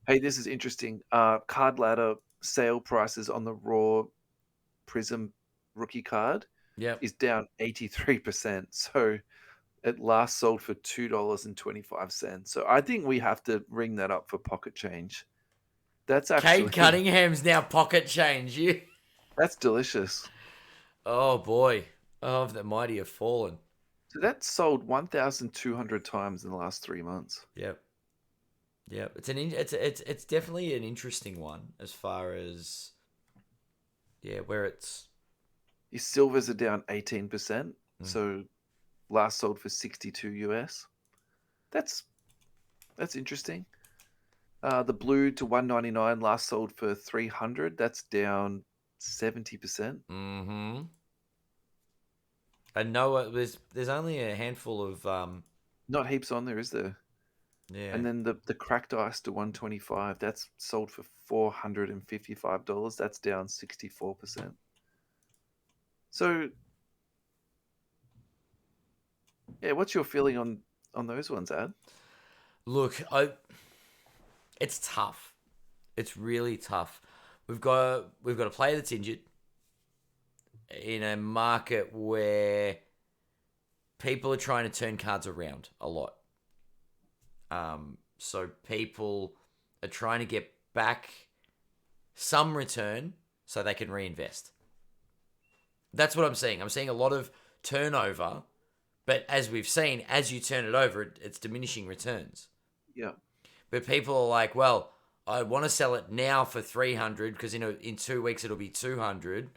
Hey, this is interesting. Card ladder sale prices on the Raw Prism rookie card Yep. is down 83%. So it last sold for $2.25. So I think we have to ring that up for pocket change. That's Cade actually Cunningham's now pocket change. You. that's delicious. Oh boy. Oh, the mighty have fallen. So that sold 1,200 times in the last 3 months. Yep. Yep. It's definitely an interesting one as far as where it's. Your silvers are down 18%. Mm. So last sold for 62 US. That's interesting. The blue to 199 last sold for 300. That's down 70%. Mm-hmm. And no, there's only a handful of Not heaps on there, is there? yeah. And then the cracked ice to 125, that's sold for $455. That's down 64%. So yeah, what's your feeling on those ones, Ad? Look, it's tough. It's really tough. We've got a player that's injured in a market where people are trying to turn cards around a lot. So people are trying to get back some return so they can reinvest. That's what I'm seeing. I'm seeing a lot of turnover, but as we've seen, as you turn it over, it's diminishing returns. Yeah. But people are like, well, I want to sell it now for 300 because in 2 weeks it'll be 200,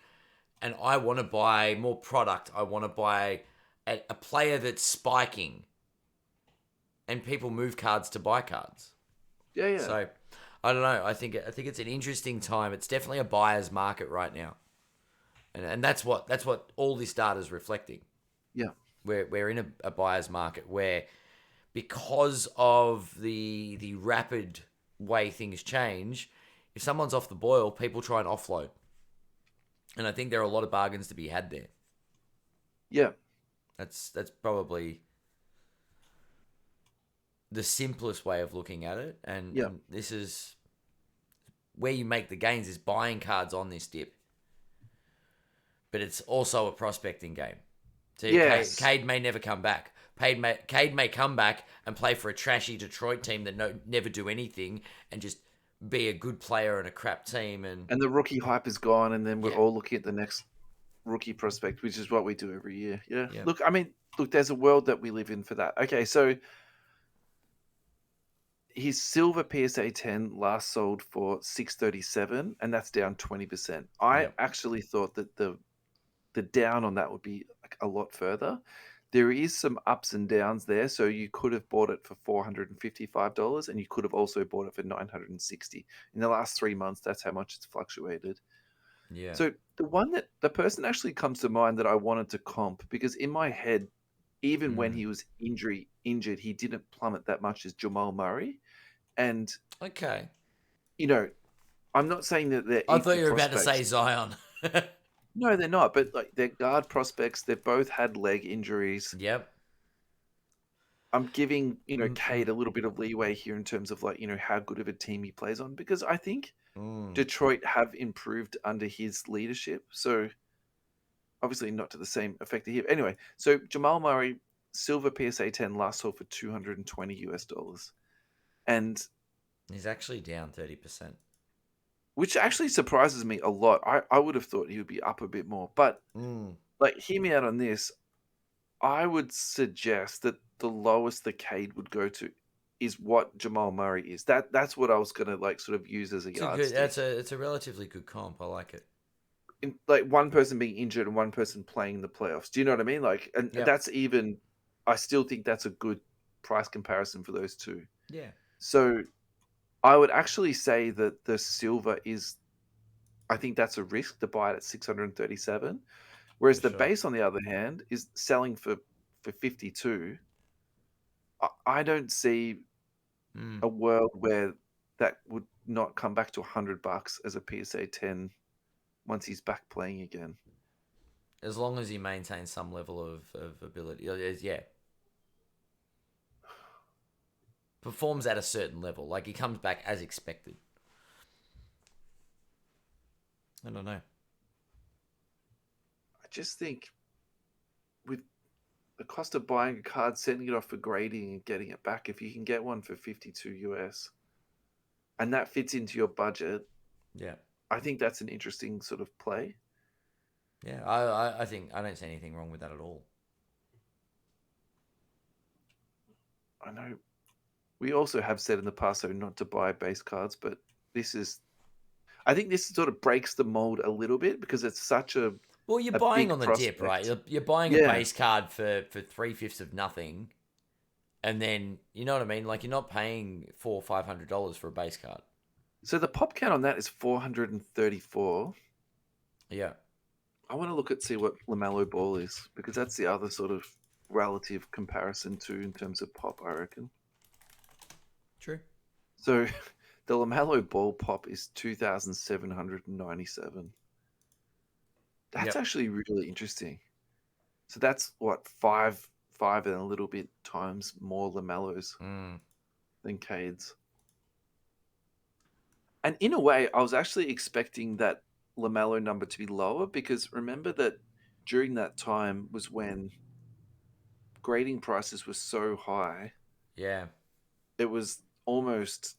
and I want to buy more product. I want to buy a player that's spiking, and people move cards to buy cards. Yeah, yeah. So I don't know. I think it's an interesting time. It's definitely a buyer's market right now, and that's what all this data is reflecting. Yeah. We're in a buyer's market where, because of the rapid way things change, if someone's off the boil, people try and offload, and I think there are a lot of bargains to be had there. Yeah. That's probably the simplest way of looking at it, Yeah. and this is where you make the gains is buying cards on this dip, but it's also a prospecting game. So Yes. Cade may never come back. Cade may come back and play for a trashy Detroit team that never do anything and just be a good player and a crap team. And And the rookie hype is gone, and then we're yeah, all looking at the next rookie prospect, which is what we do every year. Yeah. yeah, Look, I mean, there's a world that we live in for that. Okay, so his silver PSA 10 last sold for 637, and that's down 20%. I yeah, actually thought that the down on that would be like a lot further. There is some ups and downs there, so you could have bought it for $455, and you could have also bought it for 960. In the last 3 months, that's how much it's fluctuated. yeah. So the person actually comes to mind that I wanted to comp, because in my head, even when Mm. he was injured, he didn't plummet that much as Jamal Murray. And Okay. I'm not saying that they're I thought equal you were about to say prospects. Zion. No, they're not. But like they're guard prospects. They've both had leg injuries. Yep. I'm giving Mm-mm. Cade a little bit of leeway here in terms of like how good of a team he plays on, because I think Mm. Detroit have improved under his leadership. So obviously not to the same effect that he. Anyway, so Jamal Murray, silver PSA 10 last sold for $220, and He's actually down 30%. which actually surprises me a lot. I would have thought he would be up a bit more, but Mm. like hear me out on this. I would suggest that the lowest the Cade would go to is what Jamal Murray is. That's what I was gonna like sort of use as a It's a good. yardstick. It's a relatively good comp. I like it. Like one person being injured and one person playing in the playoffs. Do you know what I mean? Like, and Yep. that's even. I still think that's a good price comparison for those two. Yeah. So I would actually say that the silver is. I think that's a risk to buy it at 637, whereas For the sure. base, on the other hand, is selling for 52. I don't see Mm. a world where that would not come back to $100 as a PSA 10 once he's back playing again. As long as he maintains some level of ability. Yeah. performs at a certain level. Like he comes back as expected. I don't know. I just think with the cost of buying a card, sending it off for grading and getting it back, if you can get one for 52 US and that fits into your budget, Yeah. I think that's an interesting sort of play. Yeah, I think I don't see anything wrong with that at all. I know we also have said in the past, though, not to buy base cards, but I think this sort of breaks the mold a little bit because it's such a Well, you're a buying big on the prospect. dip, right? You're buying a Yeah. base card for 3/5 of nothing, and then you know what I mean. Like you're not paying $400-500 for a base card. So the pop count on that is 434. Yeah. I want to look at see what LaMelo Ball is because that's the other sort of relative comparison too in terms of pop, I reckon. True. So the LaMelo Ball pop is 2,797. That's actually really interesting. So that's what five and a little bit times more LaMelos than Cade's. And in a way, I was actually expecting that LaMelo number to be lower because remember that during that time was when grading prices were so high. Yeah. It was almost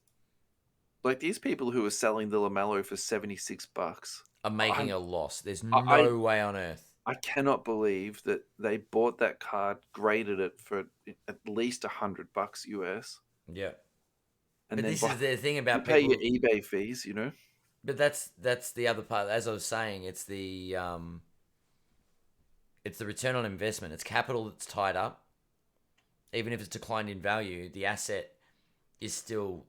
like these people who are selling the LaMelo for $76 are making a loss. There's I- no way on earth. I cannot believe that they bought that card, graded it for at least $100 US. Yeah. And But then this is the thing about you pay people. your eBay fees, you know. But that's the other part. As I was saying, it's the return on investment. It's capital that's tied up. Even if it's declined in value, the asset is still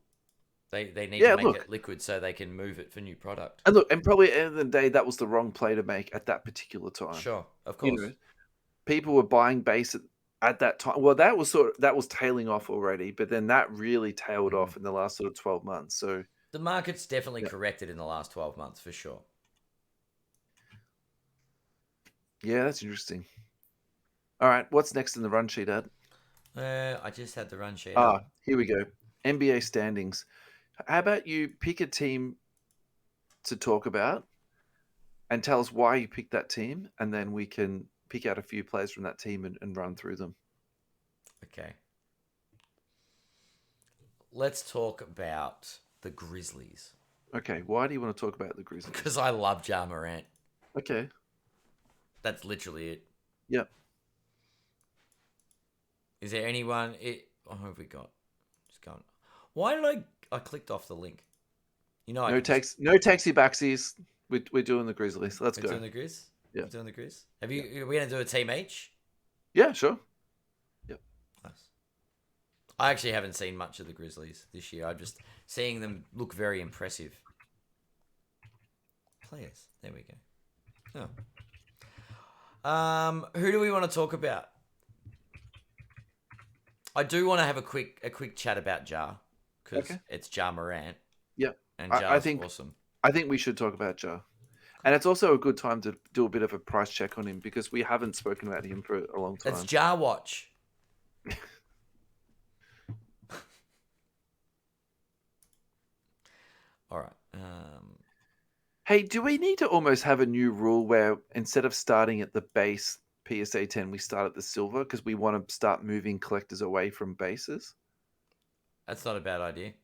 they need to make it liquid so they can move it for new product. And look, and probably at the end of the day, that was the wrong play to make at that particular time. Sure, of course. You know, people were buying base at that time. Well, that was tailing off already, but then that really tailed off in the last sort of 12 months. So the market's definitely corrected in the last 12 months for sure. Yeah, that's interesting. All right, what's next in the run sheet, Ed? I just had the run sheet. Here we go. NBA standings. How about you pick a team to talk about and tell us why you picked that team, and then we can pick out a few players from that team and run through them. Okay. Let's talk about the Grizzlies. Okay, why do you want to talk about the Grizzlies? Because I love Ja Morant. Okay. That's literally it. Yep. Is there anyone? What have we got? Just going. Why did I clicked off the link? You know, no taxi backsies. We're doing the Grizzlies. Let's go. We're doing the Grizz. Yeah. We're doing the Grizz. Are we gonna do a team each? Yeah, sure. Yep. Nice. I actually haven't seen much of the Grizzlies this year. I'm just seeing them look very impressive. Players. There we go. Oh. Who do we want to talk about? I do want to have a quick chat about Ja because it's Ja Morant. Yep. And I Ja's think awesome. I think we should talk about Ja. And it's also a good time to do a bit of a price check on him because we haven't spoken about him for a long time. It's Ja Watch. All right. Hey, do we need to almost have a new rule where instead of starting at the base PSA 10, we start at the silver because we want to start moving collectors away from bases? That's not a bad idea.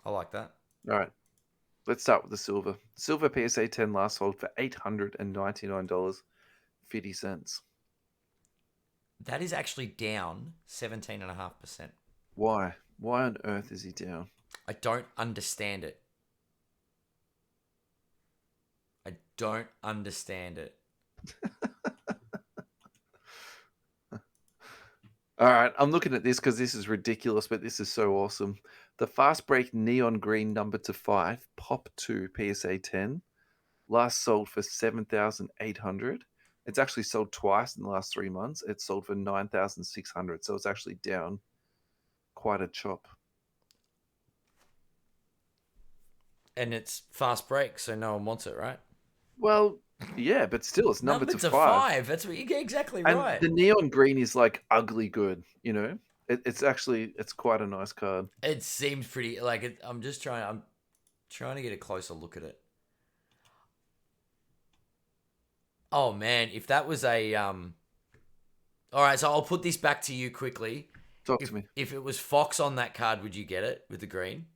I like that. All right. Let's start with the silver. Silver PSA 10 last sold for $899.50. That is actually down 17.5%. Why? Why on earth is he down? I don't understand it. All right, I'm looking at this because this is ridiculous, but this is so awesome. The Fast Break Neon Green number to 5, Pop 2 PSA 10, last sold for $7,800. It's actually sold twice in the last 3 months. It sold for $9,600, so it's actually down quite a chop. And it's fast break, so no one wants it, right? Well, yeah, but still, it's number to 5. That's what you get exactly and right. The neon green is like ugly good, you know? It's quite a nice card. It seems pretty like it, I'm trying to get a closer look at it. Oh man, if that was a all right, so I'll put this back to you quickly. Talk to me. If it was Fox on that card, would you get it with the green?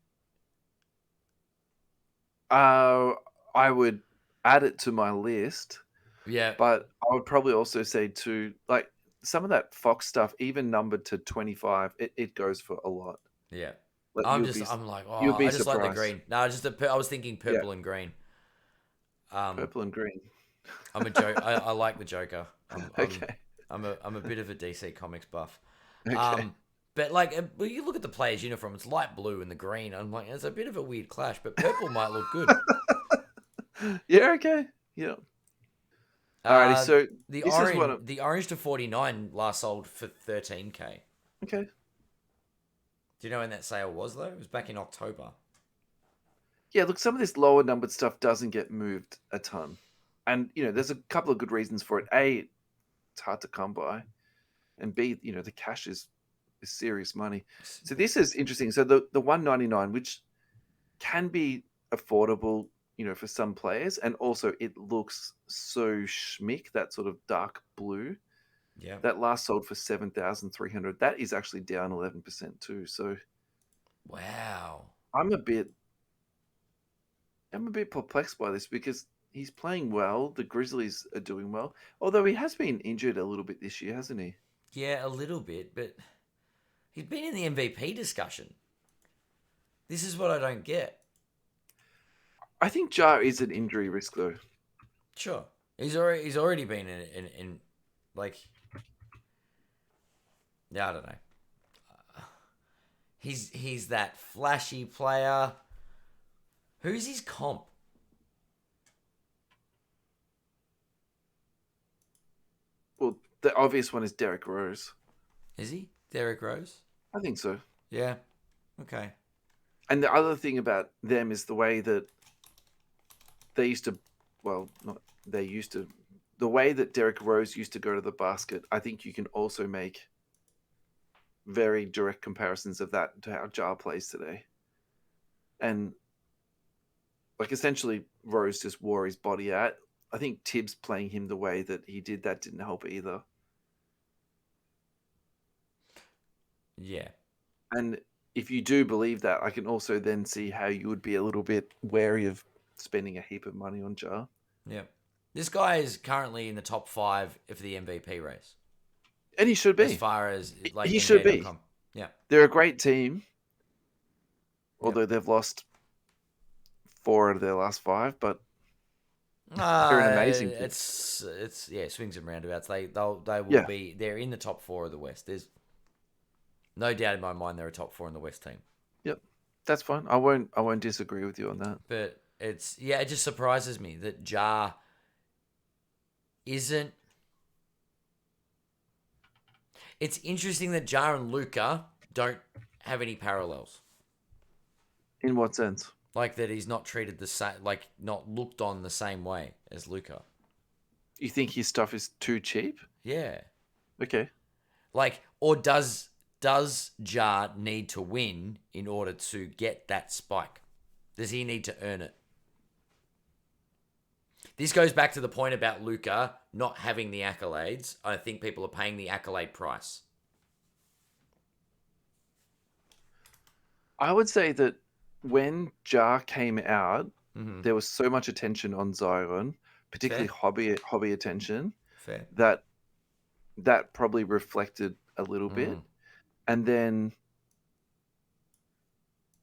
I would add it to my list, Yeah, but I would probably also say too, like some of that Fox stuff, even numbered to 25, it goes for a lot. yeah. Like I'm like, oh, you'll be I just like the surprised. green. No, I was thinking Yeah, purple and green. Um, purple and green. I'm a joke. I like the Joker. Okay, I'm a bit of a DC Comics buff. okay. But like, when you look at the player's uniform, it's light blue and the green. I'm like, it's a bit of a weird clash, but purple might look good. Yeah, okay. Yeah. Alrighty, Uh, so this is one of the orange to 49 last sold for 13K. okay. Do you know when that sale was though? It was back in October. Yeah, look, some of this lower numbered stuff doesn't get moved a ton. And there's a couple of good reasons for it. A, it's hard to come by. And B, the cash is serious money. So this is interesting. So the 199, which can be affordable, for some players, and also it looks so schmick, that sort of dark blue. Yeah. That last sold for 7,300. That is actually down 11% too. So Wow. I'm a bit perplexed by this because he's playing well. The Grizzlies are doing well, although he has been injured a little bit this year, hasn't he? Yeah, a little bit, but he's been in the MVP discussion. This is what I don't get. I think Jar is an injury risk though. Sure. He's already been in like, yeah, I don't know. He's that flashy player. Who's his comp? Well, the obvious one is Derrick Rose. Is he Derrick Rose? I think so. Yeah. Okay. And the other thing about them is the way that they used to, well, not they used to, the way that Derrick Rose used to go to the basket. I think you can also make very direct comparisons of that to how Jar plays today. And like essentially Rose just wore his body out. I think Thibbs playing him the way that he did, that didn't help either. Yeah. And if you do believe that, I can also then see how you would be a little bit wary of spending a heap of money on Jar. Yeah. This guy is currently in the top 5 for the MVP race. And he should be. As far as like he should be. Yeah. They're a great team. Although they've lost 4 out of their last 5, but they're an amazing team. It's yeah, swings and roundabouts. They will be. They're in the top 4 of the West. There's no doubt in my mind they're a top 4 in the West team. Yep, that's fine. I won't disagree with you on that. But it just surprises me that Jar isn't. It's interesting that Jar and Luka don't have any parallels. In what sense? Like that he's not treated the same, like not looked on the same way as Luka. You think his stuff is too cheap? Yeah. Okay. Like, or does Jar need to win in order to get that spike? Does he need to earn it? This goes back to the point about Luka not having the accolades. I think people are paying the accolade price. I would say that when Jar came out, Mm-hmm. there was so much attention on Zion, particularly hobby attention, Fair. that probably reflected a little bit. And then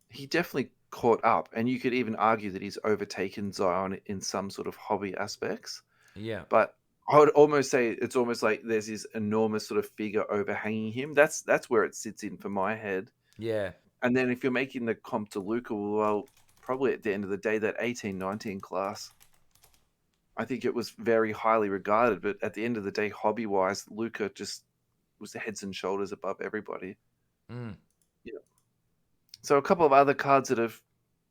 he definitely caught up, and you could even argue that he's overtaken Zion in some sort of hobby aspects. Yeah. But I would almost say it's almost like there's this enormous sort of figure overhanging him. That's where it sits in for my head. Yeah. And then if you're making the comp to Luka, well, probably at the end of the day, that 18-19 class, I think it was very highly regarded. But at the end of the day, hobby-wise, Luka just was heads and shoulders above everybody. Yeah. So a couple of other cards that have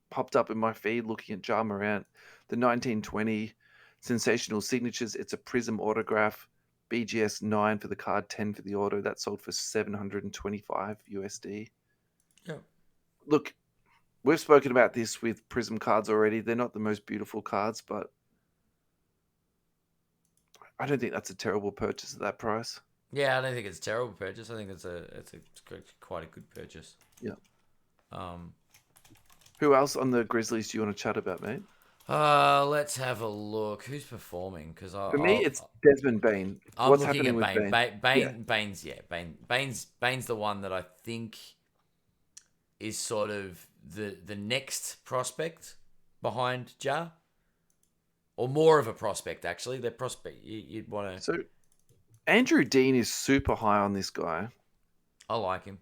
popped up in my feed looking at Ja Morant, the 1920 Sensational Signatures. It's a Prism autograph. BGS 9 for the card, 10 for the auto. That sold for 725 USD. Yeah. Look, we've spoken about this with Prism cards already. They're not the most beautiful cards, but I don't think that's a terrible purchase at that price. Yeah, I don't think it's a terrible purchase. I think it's quite a good purchase. Yeah. Um. Who else on the Grizzlies do you want to chat about, mate? Let's have a look. Who's performing? Because For me, it's Desmond Bane. I'm What's looking happening at with Bane. Bane? Bane's the one that I think is sort of the next prospect behind Ja, or more of a prospect actually. The prospect you'd want to. So Andrew Dean is super high on this guy, I like him.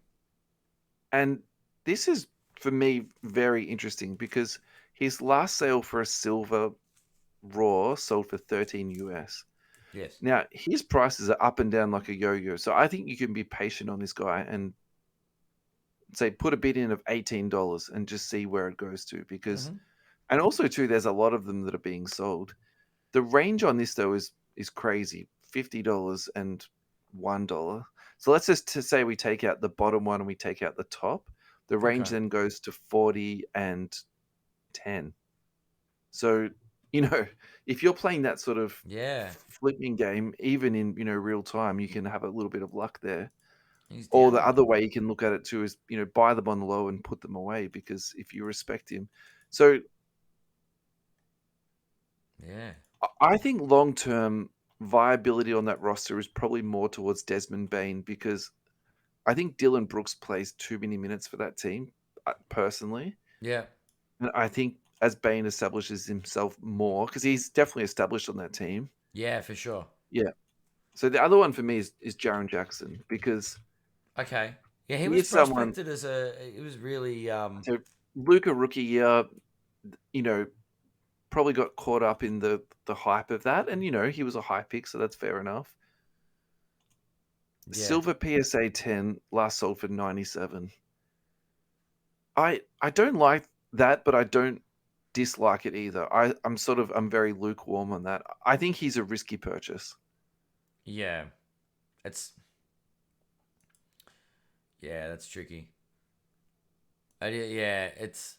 and this is for me very interesting because his last sale for a silver raw sold for 13 US. Yes. Now his prices are up and down like a yo-yo, so I think you can be patient on this guy and say put a bid in of $18 and just see where it goes to, because and also too there's a lot of them that are being sold. The range on this though is crazy. $50 and $1. So let's just say we take out the bottom one and we take out the top. The range Okay. then goes to 40 and 10. So, if you're playing that sort of Yeah. flipping game, even in, real time, you can have a little bit of luck there. He's Or down the there. other way you can look at it too is, buy them on the low and put them away, because if you respect him. So Yeah. I think long-term viability on that roster is probably more towards Desmond Bane, because I think Dylan Brooks plays too many minutes for that team, personally. Yeah. And I think as Bane establishes himself more, because he's definitely established on that team. Yeah, for sure. Yeah. So the other one for me is Jaren Jackson, because Okay. Yeah, he he was is someone. prospected as a. It was really. So Luka rookie year, probably got caught up in the hype of that, and he was a high pick, so that's fair enough. Yeah. Silver PSA 10 last sold for 97. I don't like that, but I don't dislike it either. I'm very lukewarm on that. I think he's a risky purchase. Yeah. It's. Yeah, that's tricky. Yeah, it's.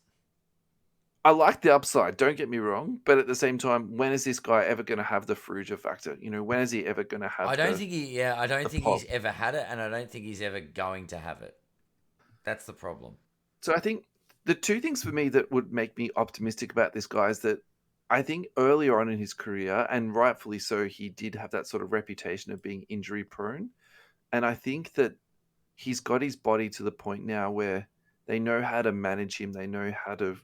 I like the upside, don't get me wrong, but at the same time, when is this guy ever going to have the Fruja factor? When is he ever going to have I don't think he. Yeah, I don't the think pop? he's ever had it, and I don't think he's ever going to have it. That's the problem. So I think the two things for me that would make me optimistic about this guy is that I think earlier on in his career, and rightfully so, he did have that sort of reputation of being injury prone. And I think that he's got his body to the point now where they know how to manage him. They know how to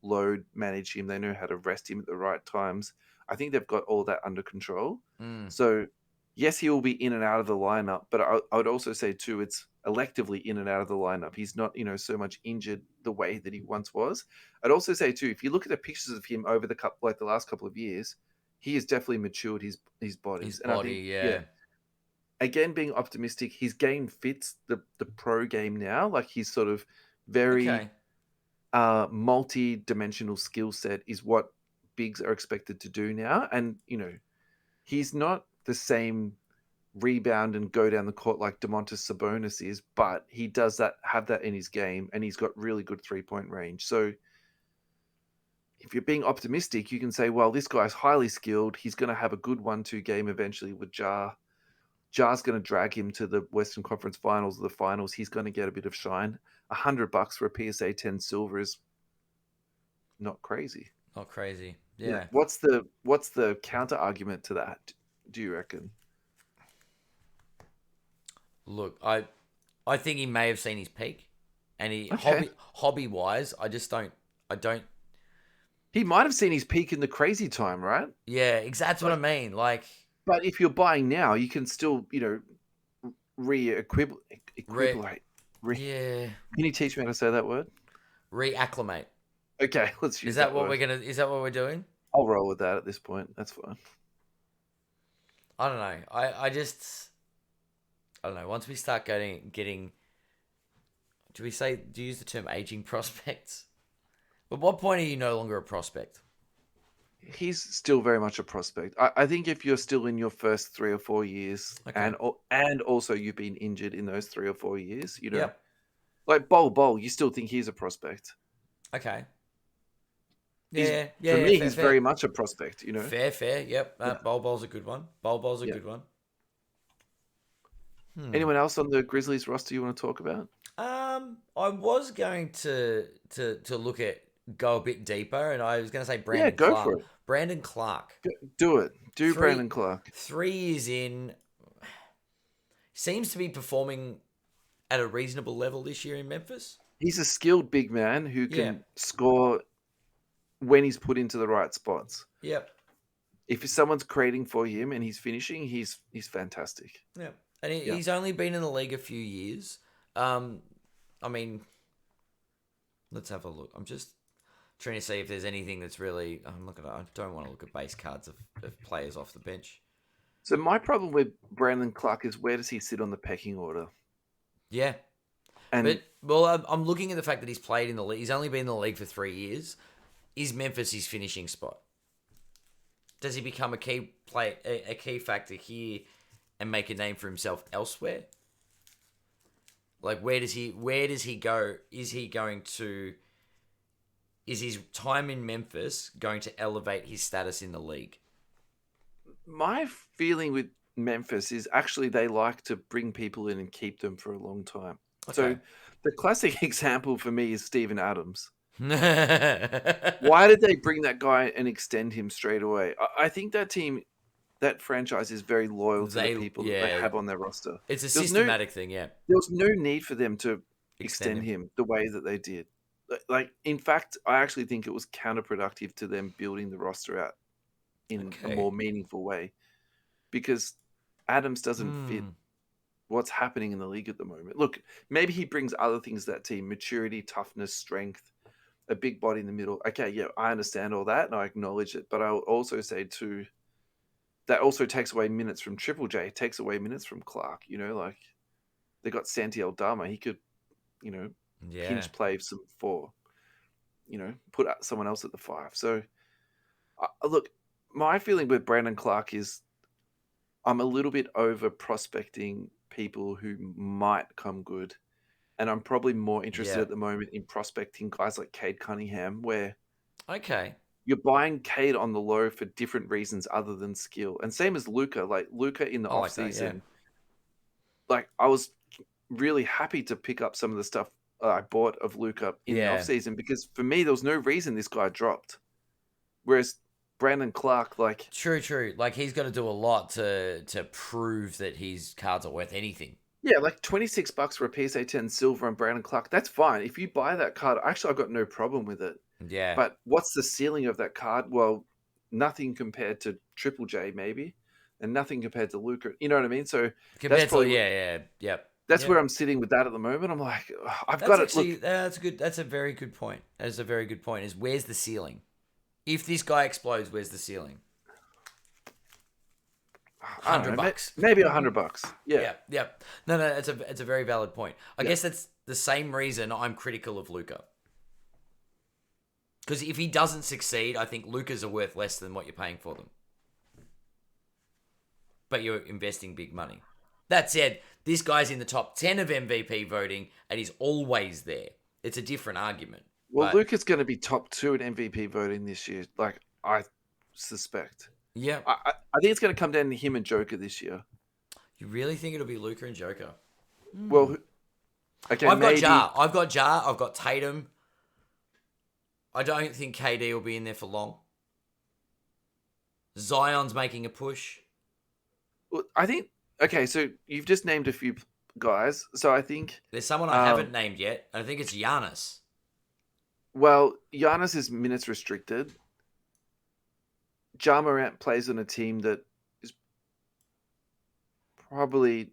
load manage him. They know how to rest him at the right times. I think they've got all that under control. So yes, he will be in and out of the lineup, but I would also say too, it's electively in and out of the lineup. He's not, so much injured the way that he once was. I'd also say too, if you look at the pictures of him over the last couple of years, he has definitely matured his body. His And I body, think, yeah. again, being optimistic, his game fits the pro game now. Like, he's sort of very Okay. multi-dimensional skill set is what bigs are expected to do now. And, he's not the same rebound and go down the court like Domantas Sabonis is, but he does have that in his game, and he's got really good 3-point range. So if you're being optimistic, you can say, well, this guy's highly skilled. He's going to have a good 1-2 game eventually with Ja. Ja's going to drag him to the Western Conference Finals or the Finals. He's going to get a bit of shine. $100 for a PSA 10 silver is not crazy. Not crazy. Yeah. What's the counter argument to that, do you reckon? Look, I think he may have seen his peak, and Okay. hobby wise, I don't. He might have seen his peak in the crazy time, right? Yeah, that's what I mean. Like, But if you're buying now, you can still, equivalate. yeah, Can you teach me how to say that word? reacclimate. Okay, let's use Is that what word. Is that what we're doing? I'll roll with that at this point. That's fine. I don't know. I don't know. Once we start getting, do you use the term aging prospects? At what point are you no longer a prospect? He's still very much a prospect. I think if you're still in your first 3 or 4 years, Okay. and also you've been injured in those 3 or 4 years, Yep. like Bol, you still think he's a prospect. Okay. He's Yeah. For Yeah. me, Fair. he's very Fair. much a prospect. Fair. Yep. Yeah, Bol's a good one. Bol's a yeah. good one. Hmm. Anyone else on the Grizzlies roster you want to talk about? I was going to look at go a bit deeper, and I was going to say Yeah, Brandon go Clark. for it. Brandon Clark. Do it. Do Three Brandon Clark. 3 years in, seems to be performing at a reasonable level this year in Memphis. He's a skilled big man who Yeah. can score when he's put into the right spots. Yep. If someone's creating for him and he's finishing, he's fantastic. Yeah. And Yeah. he's only been in the league a few years. I mean, let's have a look. I'm just trying to see if there's anything that's really. I don't want to look at base cards of players off the bench. So my problem with Brandon Clark is where does he sit on the pecking order? Yeah. And I'm looking at the fact that he's played in the league. He's only been in the league for 3 years. Is Memphis his finishing spot? Does he become a key factor here and make a name for himself elsewhere? Like where does he go? Is his time in Memphis going to elevate his status in the league? my feeling with Memphis is actually they like to bring people in and keep them for a long time. So Okay. the classic example for me is Steven Adams. Yeah. Why did they bring that guy and extend him straight away? I think that franchise is very loyal to the people that they have on their roster. It's a There was systematic thing, yeah. There was no need for them to Extend extend him. him the way that they did. Like, in fact, I actually think it was counterproductive to them building the roster out in a Okay. more meaningful way because Adams doesn't fit what's happening in the league at the moment. Look, maybe he brings other things to that team: maturity, toughness, strength, a big body in the middle. Okay, yeah, I understand all that and I acknowledge it, but I will also say too that also takes away minutes from Triple J, takes away minutes from Clark. Like they got Santi Aldama, he could, Yeah. pinch play some 4, put someone else at the 5. So, look, my feeling with Brandon Clark is I'm a little bit over prospecting people who might come good. And I'm probably more interested Yeah. at the moment in prospecting guys like Cade Cunningham, where Okay. you're buying Cade on the low for different reasons other than skill. And same as Luka. Like Luka in the I like that, offseason, yeah. like I was really happy to pick up some of the stuff I bought of Luka in the offseason because for me, there was no reason this guy dropped. Whereas Brandon Clark, like... True. Like, he's got to do a lot to prove that his cards are worth anything. Yeah, like $26 for a PSA 10 silver on Brandon Clark. That's fine. If you buy that card, actually, I've got no problem with it. Yeah. But what's the ceiling of that card? Well, nothing compared to Triple J, maybe, and nothing compared to Luka. You know what I mean? So Compared to, yep. That's where I'm sitting with that at the moment. I'm like, I've That's got actually, it. Look, that's good. That's a very good point. That's a very good point. Is where's the ceiling? If this guy explodes, where's the ceiling? $100. Maybe $100. Yeah. Yep. No, it's a very valid point. I guess that's the same reason I'm critical of Luka. Because if he doesn't succeed, I think Lukas are worth less than what you're paying for them. But you're investing big money. That said, this guy's in the top 10 of MVP voting and he's always there. It's a different argument. Well, Luka's going to be top 2 in MVP voting this year, like I suspect. Yeah. I think it's going to come down to him and Joker this year. You really think it'll be Luka and Joker? Well, okay, I've got Jar. I've got Tatum. I don't think KD will be in there for long. Zion's making a push. Well, I think... Okay, so you've just named a few guys. So I think... There's someone I haven't named yet. I think it's Giannis. Well, Giannis is minutes restricted. Ja Morant plays on a team that is probably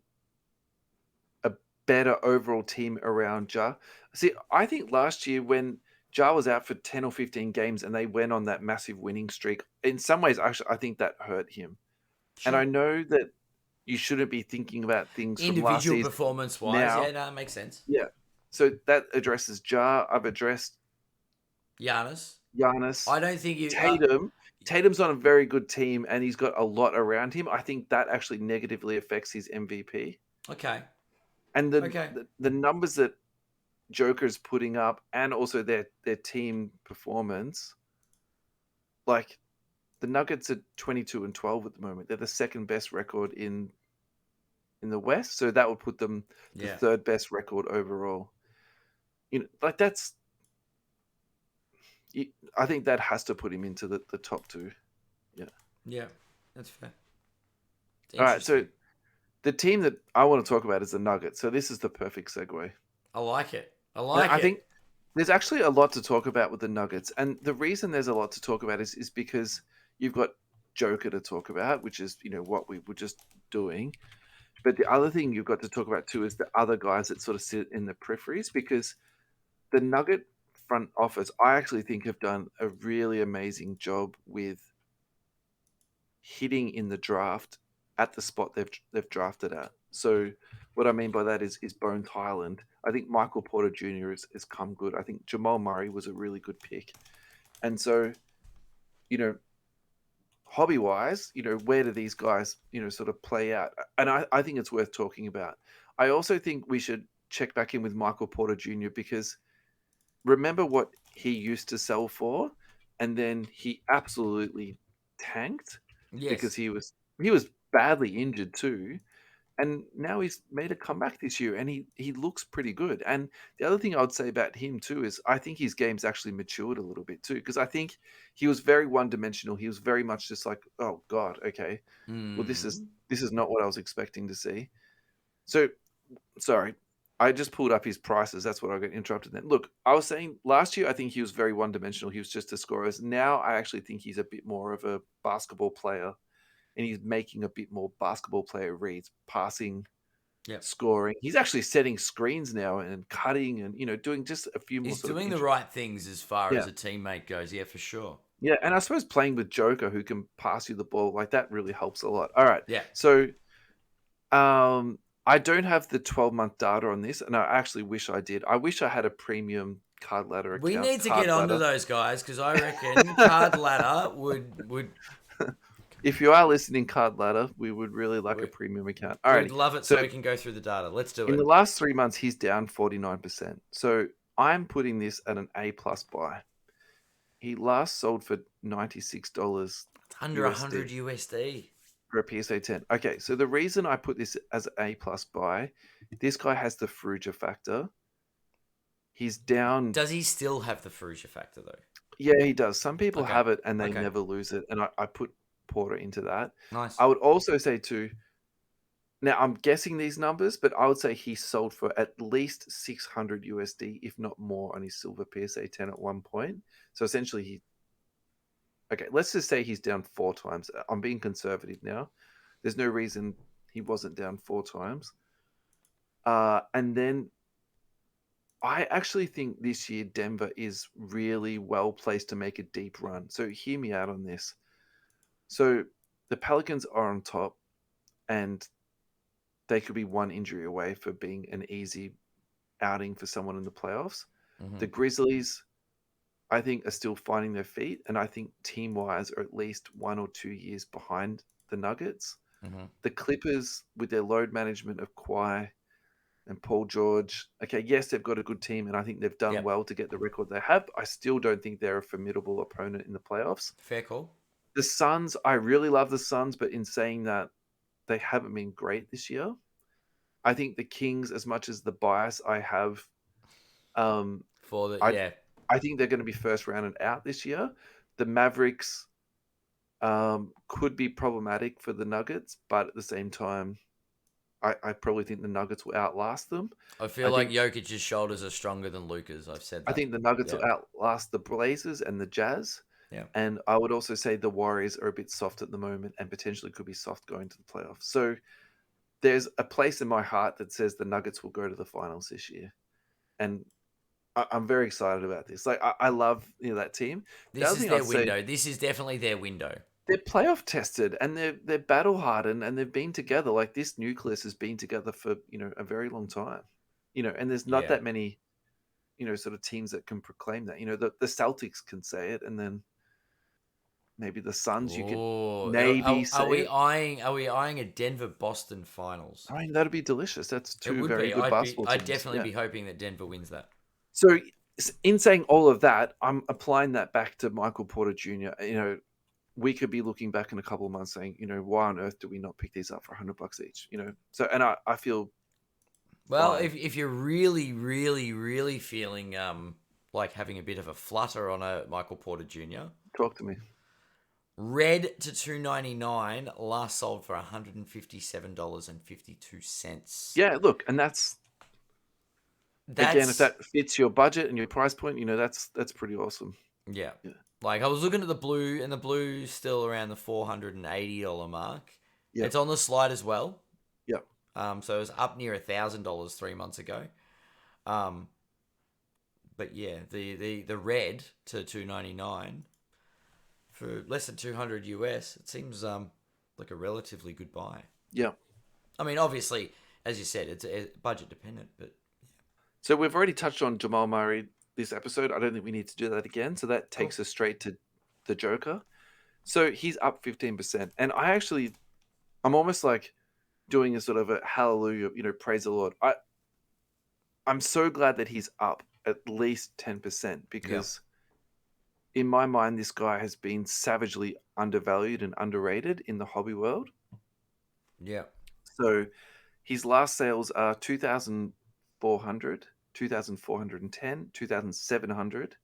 a better overall team around Ja. See, I think last year when Ja was out for 10 or 15 games and they went on that massive winning streak, in some ways, actually, I think that hurt him. Sure. And I know that you shouldn't be thinking about things from last season. Individual performance-wise, yeah, no, that makes sense. Yeah. So that addresses Ja. I've addressed Giannis. I don't think you... Tatum. Tatum's on a very good team and he's got a lot around him, I think that actually negatively affects his MVP. Okay. And Okay. the numbers that Joker's putting up and also their team performance, like the Nuggets are 22-12 at the moment. They're the second best record in the West, so that would put them the Yeah. third best record overall. Like that's, I think that has to put him into the top two. Yeah. Yeah. That's fair. It's All right, so interesting. the team that I want to talk about is the Nuggets. So this is the perfect segue. I like it. I And like I it. think there's actually a lot to talk about with the Nuggets. And the reason there's a lot to talk about is because you've got Joker to talk about, which is, what we were just doing. But the other thing you've got to talk about too is the other guys that sort of sit in the peripheries, because the Nugget front office, I actually think, have done a really amazing job with hitting in the draft at the spot they've drafted at. So what I mean by that is Bones Highland. I think Michael Porter Jr. has come good. I think Jamal Murray was a really good pick. And so, you know, hobby wise, where do these guys, sort of play out? And I think it's worth talking about. I also think we should check back in with Michael Porter Jr. because remember what he used to sell for, and then he absolutely tanked because Yes. he was badly injured too, and now he's made a comeback this year, and he looks pretty good. And the other thing I would say about him too is I think his game's actually matured a little bit too, because I think he was very one dimensional. He was very much just like, oh God, okay, well Mm. this is not what I was expecting to see. So sorry, I just pulled up his prices. That's what I got interrupted then. Look, I was saying last year I think he was very one dimensional. He was just a scorer. Now I actually think he's a bit more of a basketball player, and he's making a bit more basketball player reads, passing, Yep. scoring. He's actually setting screens now and cutting and doing just a few more He's sort of doing the right things as far yeah. as a teammate goes. Yeah, for sure. Yeah, and I suppose playing with Joker who can pass you the ball, like that really helps a lot. All right. Yeah. So I don't have the 12-month data on this, and I actually wish I did. I wish I had a premium card ladder We account. need to get Card onto ladder. those guys because I reckon Card Ladder would If you are listening, card ladder, we would really like a we- premium account. we'd Alrighty. love it so So we can go through the data. Let's do in it. the last 3 months, he's down 49%. So I'm putting this at an A plus buy. He last sold for $96 It's under USD 100 USD. for a PSA 10. Okay, so the reason I put this as an A plus buy, this guy has the Fruja factor. He's down. Does he still have the Fruja factor though? Yeah, he does. Some people Okay. have it and they Okay. never lose it. And I put Porter into that. Nice. I would also say too, now I'm guessing these numbers, but I would say he sold for at least 600 USD, if not more, on his silver PSA 10 at one point. So essentially okay, let's just say he's down 4 times. I'm being conservative now. There's no reason he wasn't down 4 times. And then I actually think this year Denver is really well placed to make a deep run. So hear me out on this. So the Pelicans are on top, and they could be one injury away for being an easy outing for someone in the playoffs. Mm-hmm. The Grizzlies, I think, are still finding their feet, and I think team wise are at least 1 or 2 years behind the Nuggets. Mm-hmm. The Clippers, with their load management of Kawhi and Paul George, okay, yes, they've got a good team, and I think they've done Yep. well to get the record they have. I still don't think they're a formidable opponent in the playoffs. Fair call. The Suns, I really love the Suns, but in saying that, they haven't been great this year. I think the Kings, as much as the bias I have, um, For the I yeah. I think they're going to be first rounded out this year. The Mavericks could be problematic for the Nuggets, but at the same time, I probably think the Nuggets will outlast them. I feel I like think Jokic's shoulders are stronger than Luka's. I've said I that. think the Nuggets Yeah. will outlast the Blazers and the Jazz. Yeah. And I would also say the Warriors are a bit soft at the moment and potentially could be soft going to the playoffs. So there's a place in my heart that says the Nuggets will go to the finals this year. And I'm very excited about this. Like I love that team. The This other is thing their I'd say, window. This is definitely their window. they're playoff tested and they're battle hardened and they've been together. Like this nucleus has been together for a very long time. And there's not Yeah. that many sort of teams that can proclaim that. The Celtics can say it, and then maybe the Suns. You could Oh, maybe are say we it. eyeing? Are we eyeing a Denver Boston finals? I mean, that'd be delicious. That's It two would very be. good basketball I'd teams. definitely Yeah. be hoping that Denver wins that. So in saying all of that, I'm applying that back to Michael Porter Jr. We could be looking back in a couple of months saying, why on earth do we not pick these up for $100 each? So, and I feel Well, fine. if you're really, really, really feeling like having a bit of a flutter on a Michael Porter Jr., Talk to me. red to $2.99, last sold for $157.52. Yeah, look, and that's again, if That's that fits your budget and your price point, that's pretty awesome. yeah. Yeah. Like I was looking at the blue, and the blue's still around the $480 mark. Yeah. It's on the slide as well. Yeah. So it was up near $1,000 3 months ago. But yeah, the red to $2.99 for less than 200 US. It seems like a relatively good buy. Yeah. I mean, obviously, as you said, it's budget dependent, but So we've already touched on Jamal Murray this episode. I don't think we need to do that again. So that cool. takes us straight to the Joker. So he's up 15%. And I'm almost like doing a sort of a hallelujah, praise the Lord. I'm so glad that he's up at least 10% because in my mind, this guy has been savagely undervalued and underrated in the hobby world. Yeah. So his last sales are 2,400, 2,410, 2,700,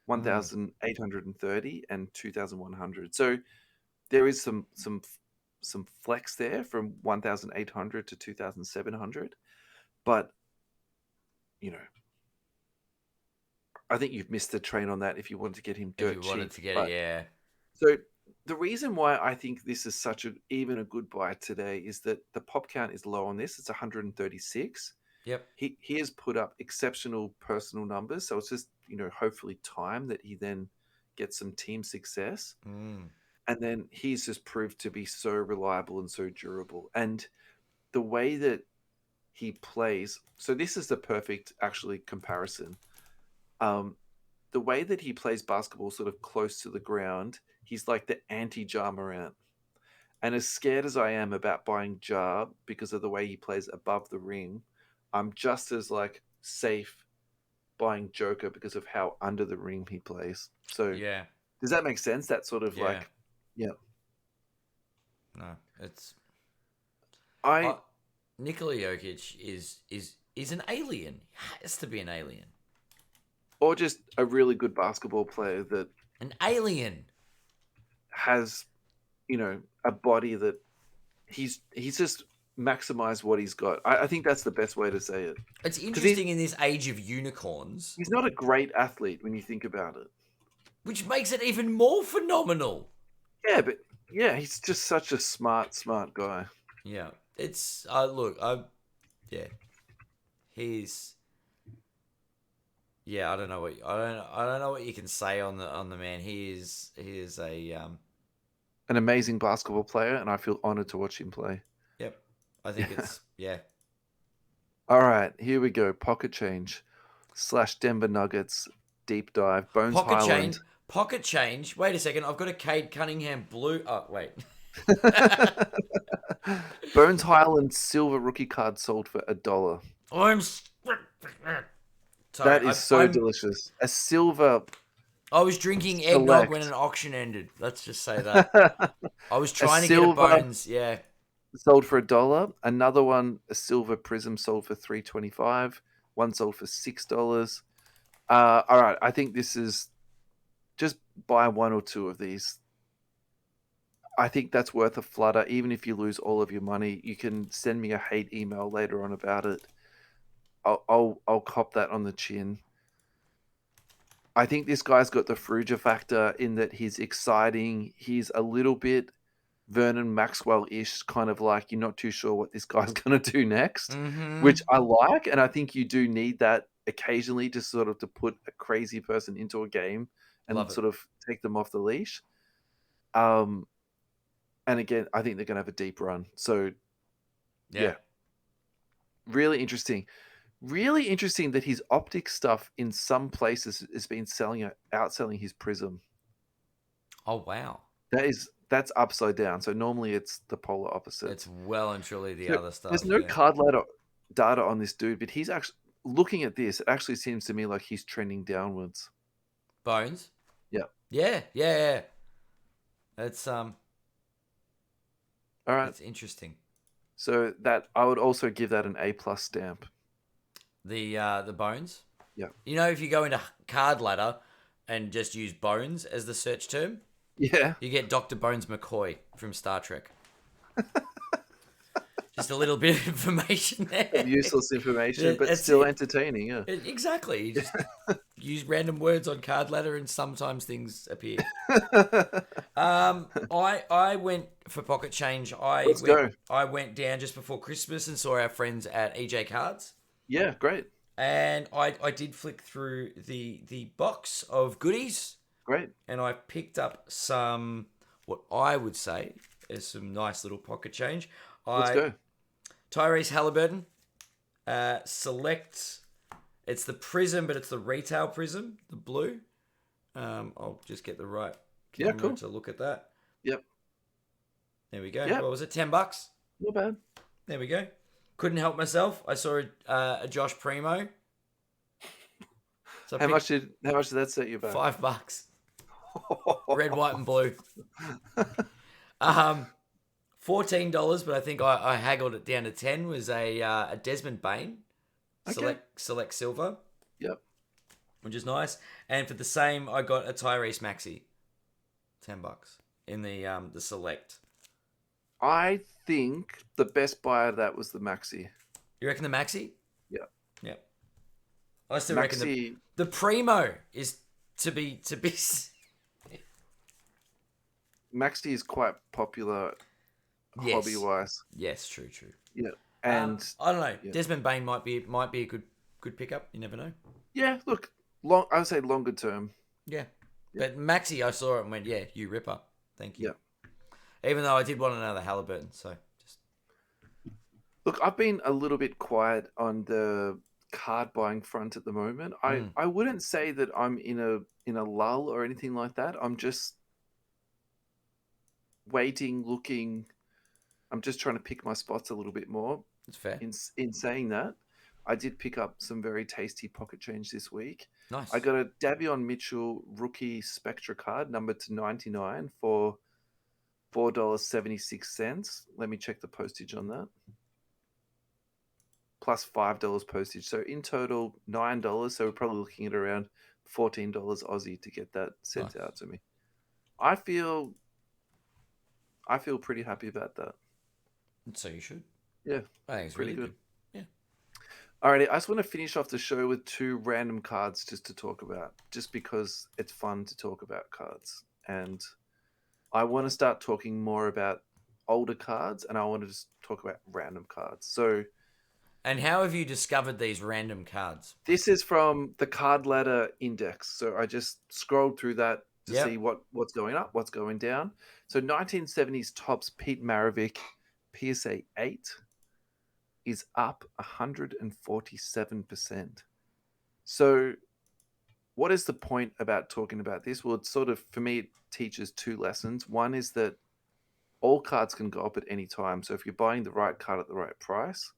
1,830, and 2,100. So there is some flex there from 1,800 to 2,700, but I think you've missed the train on that if you wanted to get him dirt If you cheap. wanted to get it, yeah. So the reason why I think this is even a good buy today is that the pop count is low on this. It's 136. Yep. He has put up exceptional personal numbers, so it's just hopefully time that he then gets some team success, and then he's just proved to be so reliable and so durable. And the way that he plays, so this is the perfect actually comparison. The way that he plays basketball sort of close to the ground, he's like the anti-Ja Morant. And as scared as I am about buying Ja because of the way he plays above the ring, I'm just as like safe buying Joker because of how under the ring he plays. So yeah. Does that make sense? That sort of Yeah. yeah. No, it's I Nikola Jokic is an alien. He has to be an alien. Or just a really good basketball player that An alien has, a body that he's just maximized what he's got. I think that's the best way to say it. It's interesting in this age of unicorns. He's not a great athlete when you think about it. Which makes it even more phenomenal. Yeah, but he's just such a smart guy. Yeah. It's he's I don't know what you can say on the man. He is an amazing basketball player, and I feel honored to watch him play. Yep. I think it's All right, here we go. Pocket change / Denver Nuggets deep dive. Pocket change. Wait a second. I've got a Cade Cunningham blue. Oh, wait. Bones Highland silver rookie card sold for $1. That is so delicious. A silver. I was drinking eggnog when an auction ended. Let's just say that. I was trying to get a Bones. Yeah. Sold for $1. Another one, a silver prism, sold for $3.25. One sold for $6. All right, I think this is just buy one or two of these. I think that's worth a flutter. Even if you lose all of your money, you can send me a hate email later on about it. I'll cop that on the chin. I think this guy's got the Fruja factor in that he's exciting. He's a little bit Vernon Maxwell-ish, kind of like you're not too sure what this guy's going to do next, which I like. And I think you do need that occasionally just sort of to put a crazy person into a game and sort of take them off the leash. And again, I think they're going to have a deep run. So, yeah. Really interesting. Really interesting that his optic stuff in some places has been outselling his prism. Oh, wow. That's upside down. So normally it's the polar opposite. It's well and truly the So other there's stuff. no Yeah. card ladder data on this dude, but he's actually looking at this. It actually seems to me like he's trending downwards. Bones. Yeah. Yeah. Yeah. Yeah. It's All right. It's interesting. So that I would also give that an A+ stamp. The bones. Yeah. You know, if you go into card ladder and just use bones as the search term, Yeah. you get Dr. Bones McCoy from Star Trek. Just a little bit of information there. Useless information, but That's still it. entertaining. Yeah. Exactly. You just use random words on card ladder and sometimes things appear. I went for pocket change. Let's go. I went down just before Christmas and saw our friends at EJ Cards. Yeah, great. And I did flick through the box of goodies. Great. And I picked up some, what I would say is some nice little pocket change. Let's go. Tyrese Halliburton, select. It's the prism, but it's the retail prism, the blue. I'll just get the right camera to look at that. Yep. There we go. Yep. What was it? $10? Not bad. There we go. Couldn't help myself. I saw a Josh Primo. So how much did that set you back? $5. Red, white, and blue. $14, but I think I haggled it down to 10. Was a Desmond Bain, select silver. Yep, which is nice. And for the same, I got a Tyrese Maxey, $10 in the select. I think the best buy of that was the Maxi. You reckon the Maxey? Yeah. Yep. I still reckon the Primo is to be. Maxi is quite popular. Yes. Hobby-wise. Yes, true. Yeah, and I don't know. Yeah. Desmond Bain might be a good pickup. You never know. Yeah, look, I would say longer term. Yeah, but Maxi, I saw it and went, yeah, you ripper. Thank you. Yeah. Even though I did want another Halliburton, so just look, I've been a little bit quiet on the card buying front at the moment. I wouldn't say that I'm in a lull or anything like that. I'm just waiting, looking. I'm just trying to pick my spots a little bit more. That's fair. In saying that, I did pick up some very tasty pocket change this week. Nice. I got a Davion Mitchell rookie Spectra card, numbered to 99 for $4.76. Let me check the postage on that. Plus $5 postage. So in total, $9. So we're probably looking at around $14 Aussie to get that sent out to me. I feel pretty happy about that. So you should. Yeah. I think it's pretty good. Yeah. Alrighty, I just want to finish off the show with two random cards just to talk about, just because it's fun to talk about cards. And I want to start talking more about older cards, and I want to just talk about random cards. So, and how have you discovered these random cards? This is from the Card Ladder Index. So I just scrolled through that to see what's going up, what's going down. So 1970s tops Pete Maravich PSA 8 is up 147%. So what is the point about talking about this? Well, it's sort of, for me, it teaches two lessons. One is that all cards can go up at any time. So if you're buying the right card at the right price,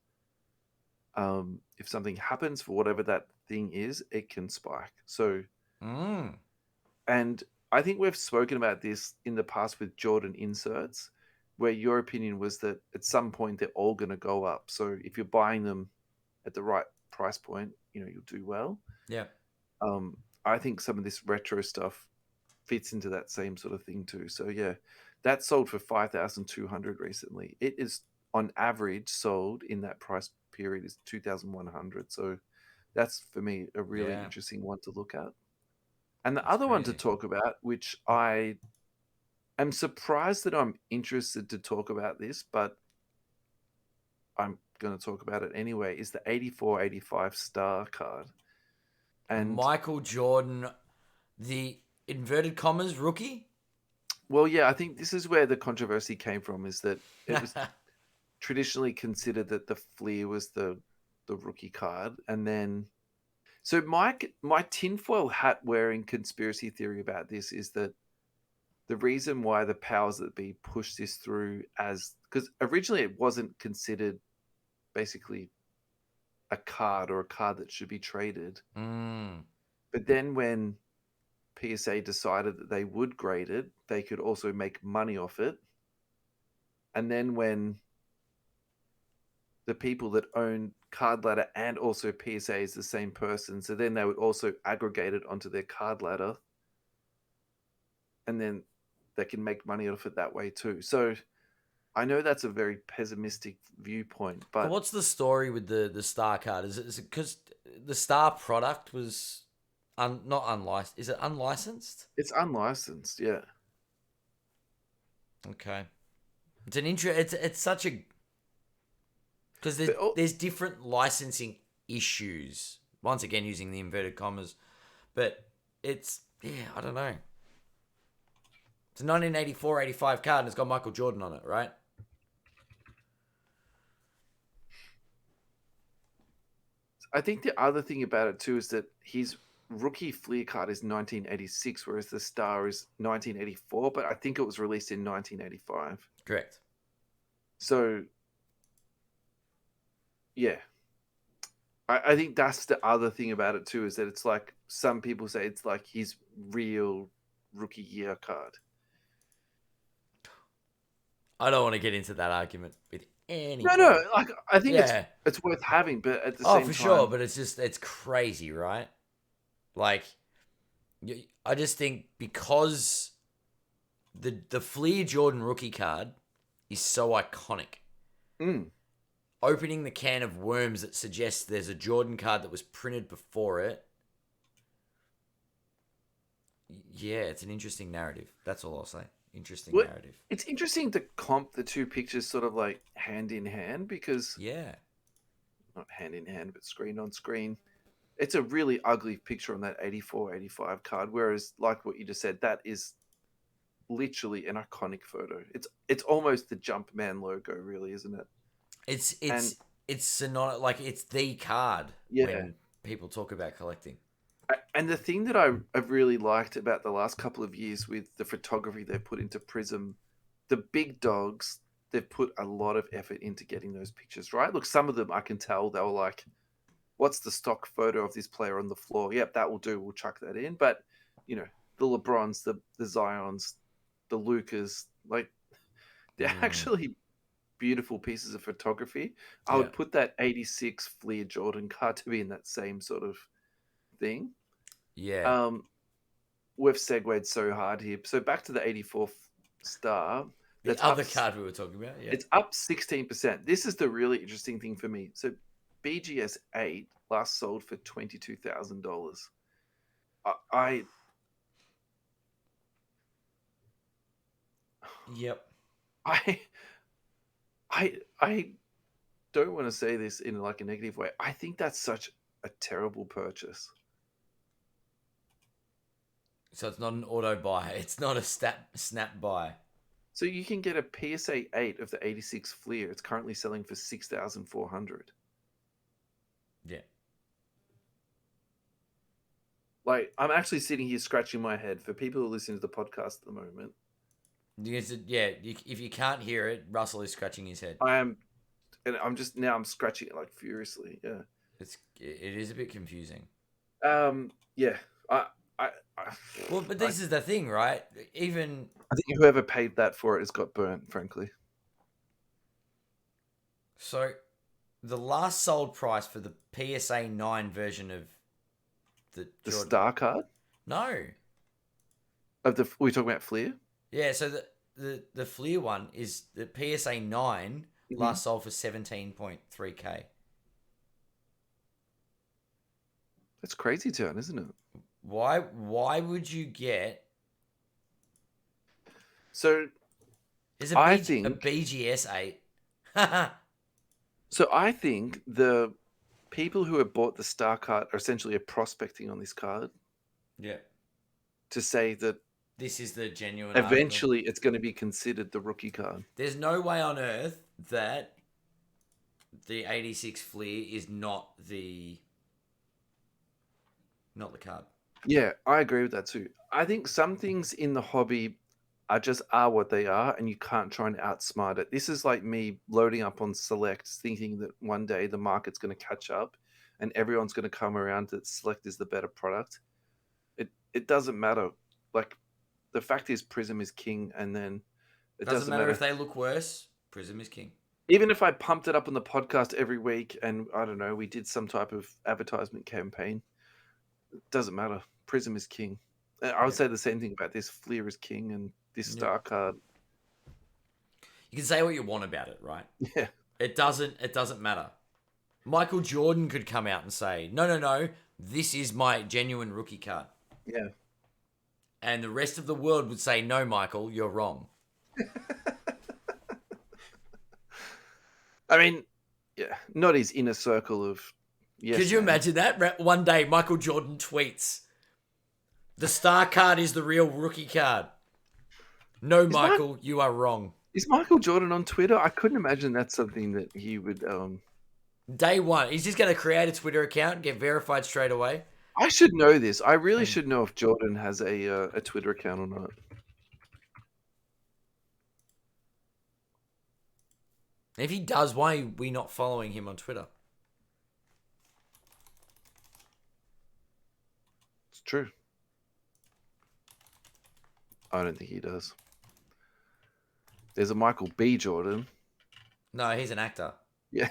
if something happens for whatever that thing is, it can spike. So, and I think we've spoken about this in the past with Jordan inserts, where your opinion was that at some point they're all going to go up. So if you're buying them at the right price point, you'll do well. Yeah. I think some of this retro stuff fits into that same sort of thing too. So yeah, that sold for 5,200 recently. It is on average sold in that price period is 2,100. So that's for me a really interesting one to look at. And the other one to talk about, which I am surprised that I'm interested to talk about this, but I'm going to talk about it anyway, is the 84-85 star card. And Michael Jordan, the inverted commas rookie? Well, yeah, I think this is where the controversy came from, is that it was traditionally considered that the Fleer was the rookie card. And then, so my tinfoil hat wearing conspiracy theory about this is that the reason why the powers that be pushed this through as because originally it wasn't considered basically a card or a card that should be traded. But then when PSA decided that they would grade it, they could also make money off it. And then when the people that own Card Ladder and also PSA is the same person, so then they would also aggregate it onto their Card Ladder, and then they can make money off it that way too. So I know that's a very pessimistic viewpoint, but what's the story with the Star card? Is it because the Star product was not unlicensed? Is it unlicensed? it's unlicensed, yeah. Okay, it's an It's such a because there's different licensing issues. Once again, using the inverted commas, but it's I don't know. It's a 1984-85 card and it's got Michael Jordan on it, right? I think the other thing about it too is that his rookie Fleer card is 1986, whereas the Star is 1984, but I think it was released in 1985. Correct. So, yeah. I think that's the other thing about it too, is that it's like some people say it's like his real rookie year card. I don't want to get into that argument with any. No, like I think it's worth having, but at the same time, sure, but it's crazy, right? Like, I just think because the Fleer Jordan rookie card is so iconic. Opening the can of worms that suggests there's a Jordan card that was printed before it. Yeah, it's an interesting narrative. That's all I'll say. Interesting narrative. It's interesting to comp the two pictures sort of like hand in hand because not hand in hand, but screen on screen. It's a really ugly picture on that 84-85 card, whereas like what you just said, that is literally an iconic photo. It's almost the Jumpman logo, really, isn't it? It's not like it's the card when people talk about collecting. And the thing that I've really liked about the last couple of years with the photography they've put into Prism, the big dogs, they've put a lot of effort into getting those pictures right. Look, some of them I can tell they were like, what's the stock photo of this player on the floor? Yep, that will do. We'll chuck that in. But, you know, the LeBrons, the Zions, the Lukas, like they're actually beautiful pieces of photography. I would put that 86 Fleer Jordan card to be in that same sort of thing. Yeah. We've segued so hard here. So back to the 84 Star. The other card we were talking about. Yeah. It's up 16%. This is the really interesting thing for me. So BGS 8 last sold for $22,000. Yep. I don't want to say this in like a negative way. I think that's such a terrible purchase. So it's not an auto buy. It's not a snap buy. So you can get a PSA 8 of the 86 Fleer. It's currently selling for $6,400. Yeah. Like, I'm actually sitting here scratching my head. For people who listen to the podcast at the moment, if you can't hear it, Russell is scratching his head. I am, and I'm scratching it like furiously. Yeah, it is a bit confusing. Yeah, but this is the thing, right? Even I think whoever paid that for it has got burnt, frankly. So, the last sold price for the PSA 9 version of the Star card? No. We're talking about Fleer? Yeah, so the Fleer one is the PSA 9 last sold for 17.3K. That's crazy town, isn't it? Why would you get? So, I think a BGS 8. So I think the people who have bought the Star card are essentially prospecting on this card. Yeah. To say that this is the genuine. Eventually, it's going to be considered the rookie card. There's no way on earth that the 86 Fleer is not the card. Yeah, I agree with that too. I think some things in the hobby just are what they are, and you can't try and outsmart it. This is like me loading up on Select, thinking that one day the market's going to catch up and everyone's going to come around that Select is the better product. It doesn't matter. Like, the fact is Prism is king, and then it doesn't matter if they look worse. Prism is king. Even if I pumped it up on the podcast every week and, I don't know, we did some type of advertisement campaign, it doesn't matter. Prism is king. I would say the same thing about this. Fleer is king, and this star card. You can say what you want about it, right? Yeah. It doesn't matter. Michael Jordan could come out and say, no, this is my genuine rookie card. Yeah. And the rest of the world would say, no, Michael, you're wrong. I mean, yeah, not his inner circle of... Yes, could you imagine that? One day, Michael Jordan tweets, the star card is the real rookie card. No, Michael, you are wrong. Is Michael Jordan on Twitter? I couldn't imagine that's something that he would... Day one. He's just going to create a Twitter account and get verified straight away. I should know this. I really should know if Jordan has a Twitter account or not. If he does, why are we not following him on Twitter? It's true. I don't think he does. There's a Michael B. Jordan. No, he's an actor. Yeah.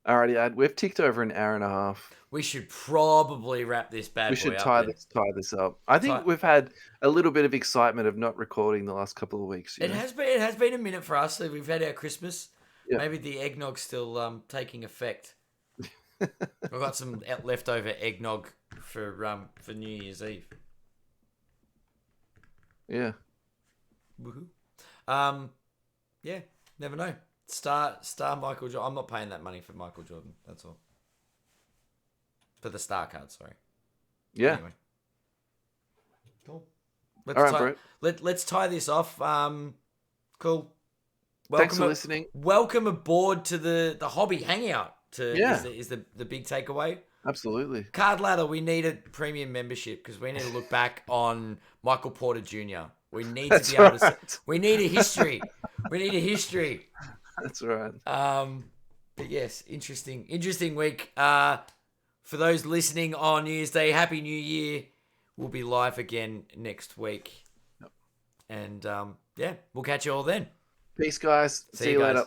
Alrighty, Ad. We've ticked over an hour and a half. We should probably wrap this bad boy up. We should tie this up. I think we've had a little bit of excitement of not recording the last couple of weeks. It has been a minute for us. So we've had our Christmas. Yeah. Maybe the eggnog's still taking effect. I've got some leftover eggnog for New Year's Eve. Yeah. Woohoo. Yeah, never know. Star Michael Jordan. I'm not paying that money for Michael Jordan. That's all. For the star card, sorry. Yeah. Anyway. Cool. All right, bro. Let's tie this off. Cool. Thanks for listening. Welcome aboard to the hobby hangout. Yeah. Is the big takeaway. Absolutely. Card Ladder, we need a premium membership because we need to look back on Michael Porter Jr. We need to be able to. We need a history. We need a history. That's right. But yes, interesting week. For those listening on New Year's Day, Happy New Year. We'll be live again next week. Yep. And yeah, we'll catch you all then. Peace, guys. See you later.